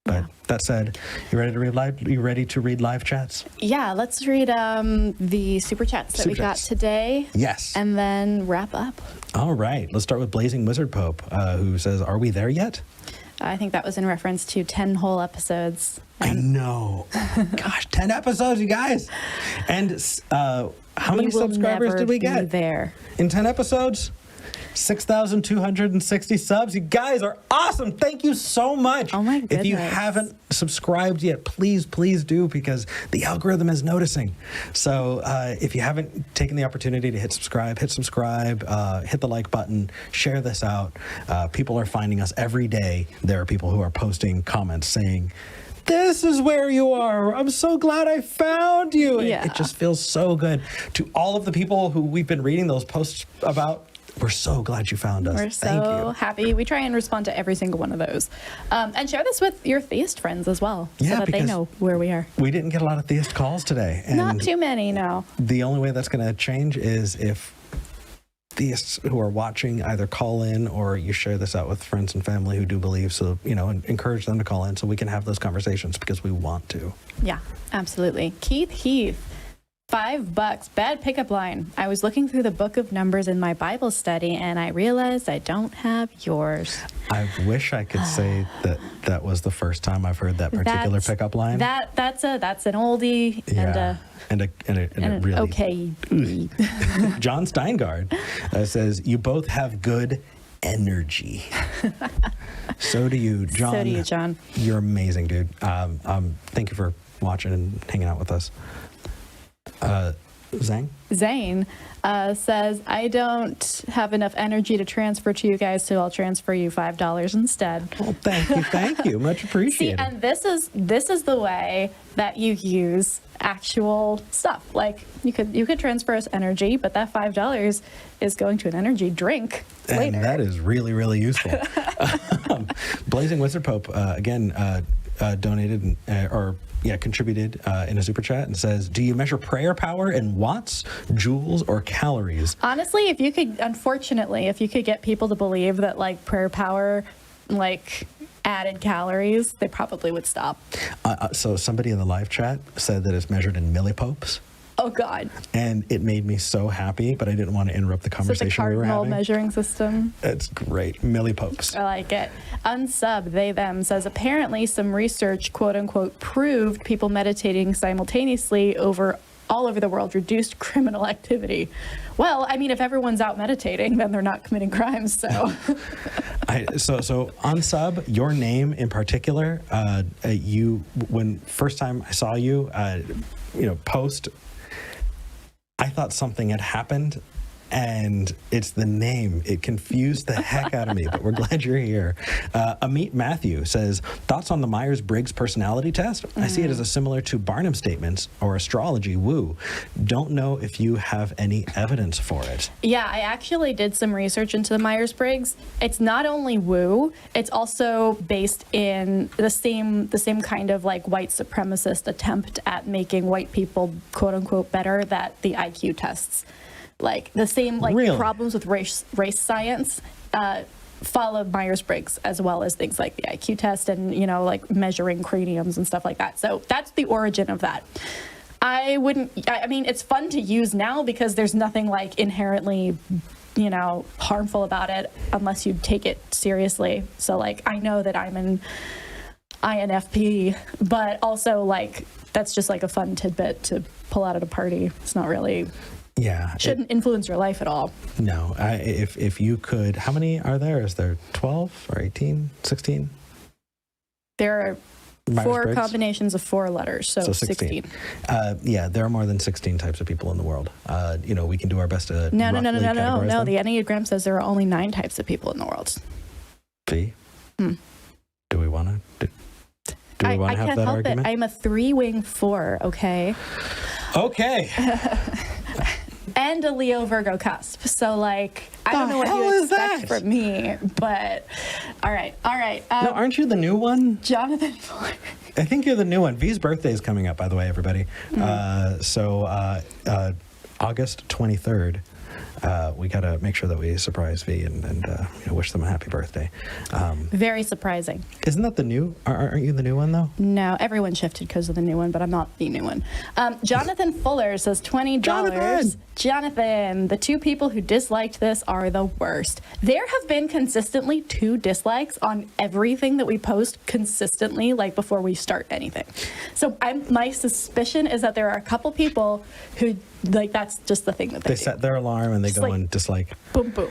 But that said, you ready to read live chats? Yeah, let's read the super chats that we got today. Yes. And then wrap up. All right. Let's start with Blazing Wizard Pope, who says, are we there yet? I think that was in reference to 10 whole episodes. I know. Gosh, 10 episodes, you guys. And how many subscribers did we get? There. In 10 episodes? 6,260 subs. You guys are awesome. Thank you so much. Oh my goodness. If you haven't subscribed yet, please do, because the algorithm is noticing. So if you haven't taken the opportunity to hit subscribe, hit the like button, share this out. People are finding us every day. There are people who are posting comments saying, this is where you are. I'm so glad I found you. Yeah. It just feels so good. To all of the people who we've been reading those posts about, we're so glad you found us. We're so happy. We try and respond to every single one of those. And share this with your theist friends as well, so that they know where we are. We didn't get a lot of theist calls today. And not too many, no. The only way that's going to change is if theists who are watching either call in, or you share this out with friends and family who do believe. So, you know, and encourage them to call in so we can have those conversations, because we want to. Yeah, absolutely. Keith Heath. $5. Bad pickup line. I was looking through the book of Numbers in my Bible study, and I realized I don't have yours. I wish I could say that was the first time I've heard that particular pickup line. That's an oldie, and a really okay. John Steingard says, you both have good energy. So do you, John. So do you, John. You're amazing, dude. Thank you for watching and hanging out with us. Zane says, I don't have enough energy to transfer to you guys, so I'll transfer you $5 instead. Well, thank you. Much appreciated. See, and this is the way that you use actual stuff. Like you could transfer us energy, but that $5 is going to an energy drink later. And that is really, really useful. Blazing Wizard Pope again donated contributed in a super chat and says, do you measure prayer power in watts, joules, or calories? Honestly, if you could get people to believe that like prayer power like added calories, they probably would stop. So somebody in the live chat said that it's measured in millipopes. Oh God! And it made me so happy, but I didn't want to interrupt the conversation we were having. Cardinal measuring system. It's great. Millipopes. I like it. Unsub, they, them, says, apparently some research, quote unquote, proved people meditating simultaneously all over the world reduced criminal activity. Well, I mean, if everyone's out meditating, then they're not committing crimes, so. So Unsub, your name in particular, when first time I saw you, post, I thought something had happened, and it's the name. It confused the heck out of me, but we're glad you're here. Amit Matthew says, thoughts on the Myers-Briggs personality test? I see it as a similar to Barnum statements or astrology, woo. Don't know if you have any evidence for it. Yeah, I actually did some research into the Myers-Briggs. It's not only woo, it's also based in the same kind of like white supremacist attempt at making white people, quote unquote, better that the IQ tests. Like the same problems with race science followed Myers-Briggs, as well as things like the IQ test and like measuring craniums and stuff like that. So that's the origin of that. I mean, it's fun to use now because there's nothing like inherently harmful about it unless you take it seriously. So like I know that I'm an INFP, but also like that's just like a fun tidbit to pull out at a party. It's not really. Yeah. Shouldn't influence your life at all. No. If you could, how many are there? Is there 12 or 18, 16? There are four combinations of 4 letters, so 16. There are more than 16 types of people in the world. We can do our best to No. them. The Enneagram says there are only 9 types of people in the world. See? Do we want to? Do we want to have that argument? I can't help it. I'm a 3-wing 4, okay? Okay. And a Leo Virgo cusp. So, like, I don't know what you expect from me, but all right. No, aren't you the new one? Johnathan. I think you're the new one. V's birthday is coming up, by the way, everybody. August 23rd. We got to make sure that we surprise V and wish them a happy birthday. Very surprising. Isn't that the new? Aren't you the new one, though? No, everyone shifted because of the new one, but I'm not the new one. Jonathan Fuller says $20. Johnathan, the 2 people who disliked this are the worst. There have been consistently 2 dislikes on everything that we post consistently, like before we start anything. So my suspicion is that there are a couple people who, like, that's just the thing that they do. Set their alarm and they just go and dislike. Boom, boom.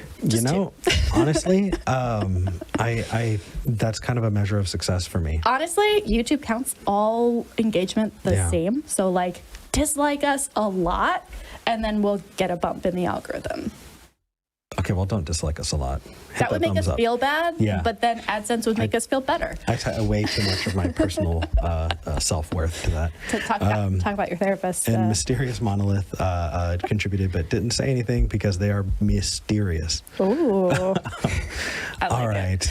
Honestly, I that's kind of a measure of success for me. Honestly, YouTube counts all engagement the same. So, like, dislike us a lot, and then we'll get a bump in the algorithm. Okay, well, don't dislike us a lot. That would make us feel bad, but then AdSense would make us feel better. I tie way too much of my personal self-worth to that. To talk about your therapist. And Mysterious Monolith contributed but didn't say anything because they are mysterious. Ooh. All right.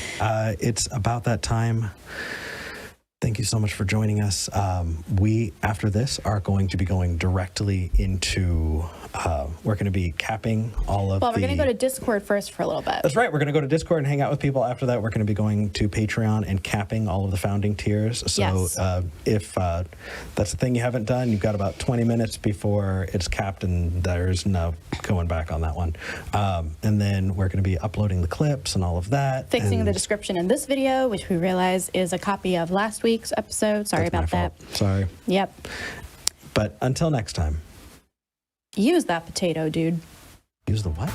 It's about that time. Thank you so much for joining us. We, after this, are going to be going directly into, we're going to be capping all of we're going to go to Discord first for a little bit. That's right. We're going to go to Discord and hang out with people. After that, we're going to be going to Patreon and capping all of the founding tiers. So if that's the thing you haven't done, you've got about 20 minutes before it's capped, and there's no going back on that one. And then we're going to be uploading the clips and all of that. Fixing the description in this video, which we realize is a copy of last week's episode. Sorry about that. Sorry. Yep. But until next time. Use that potato, dude. Use the what?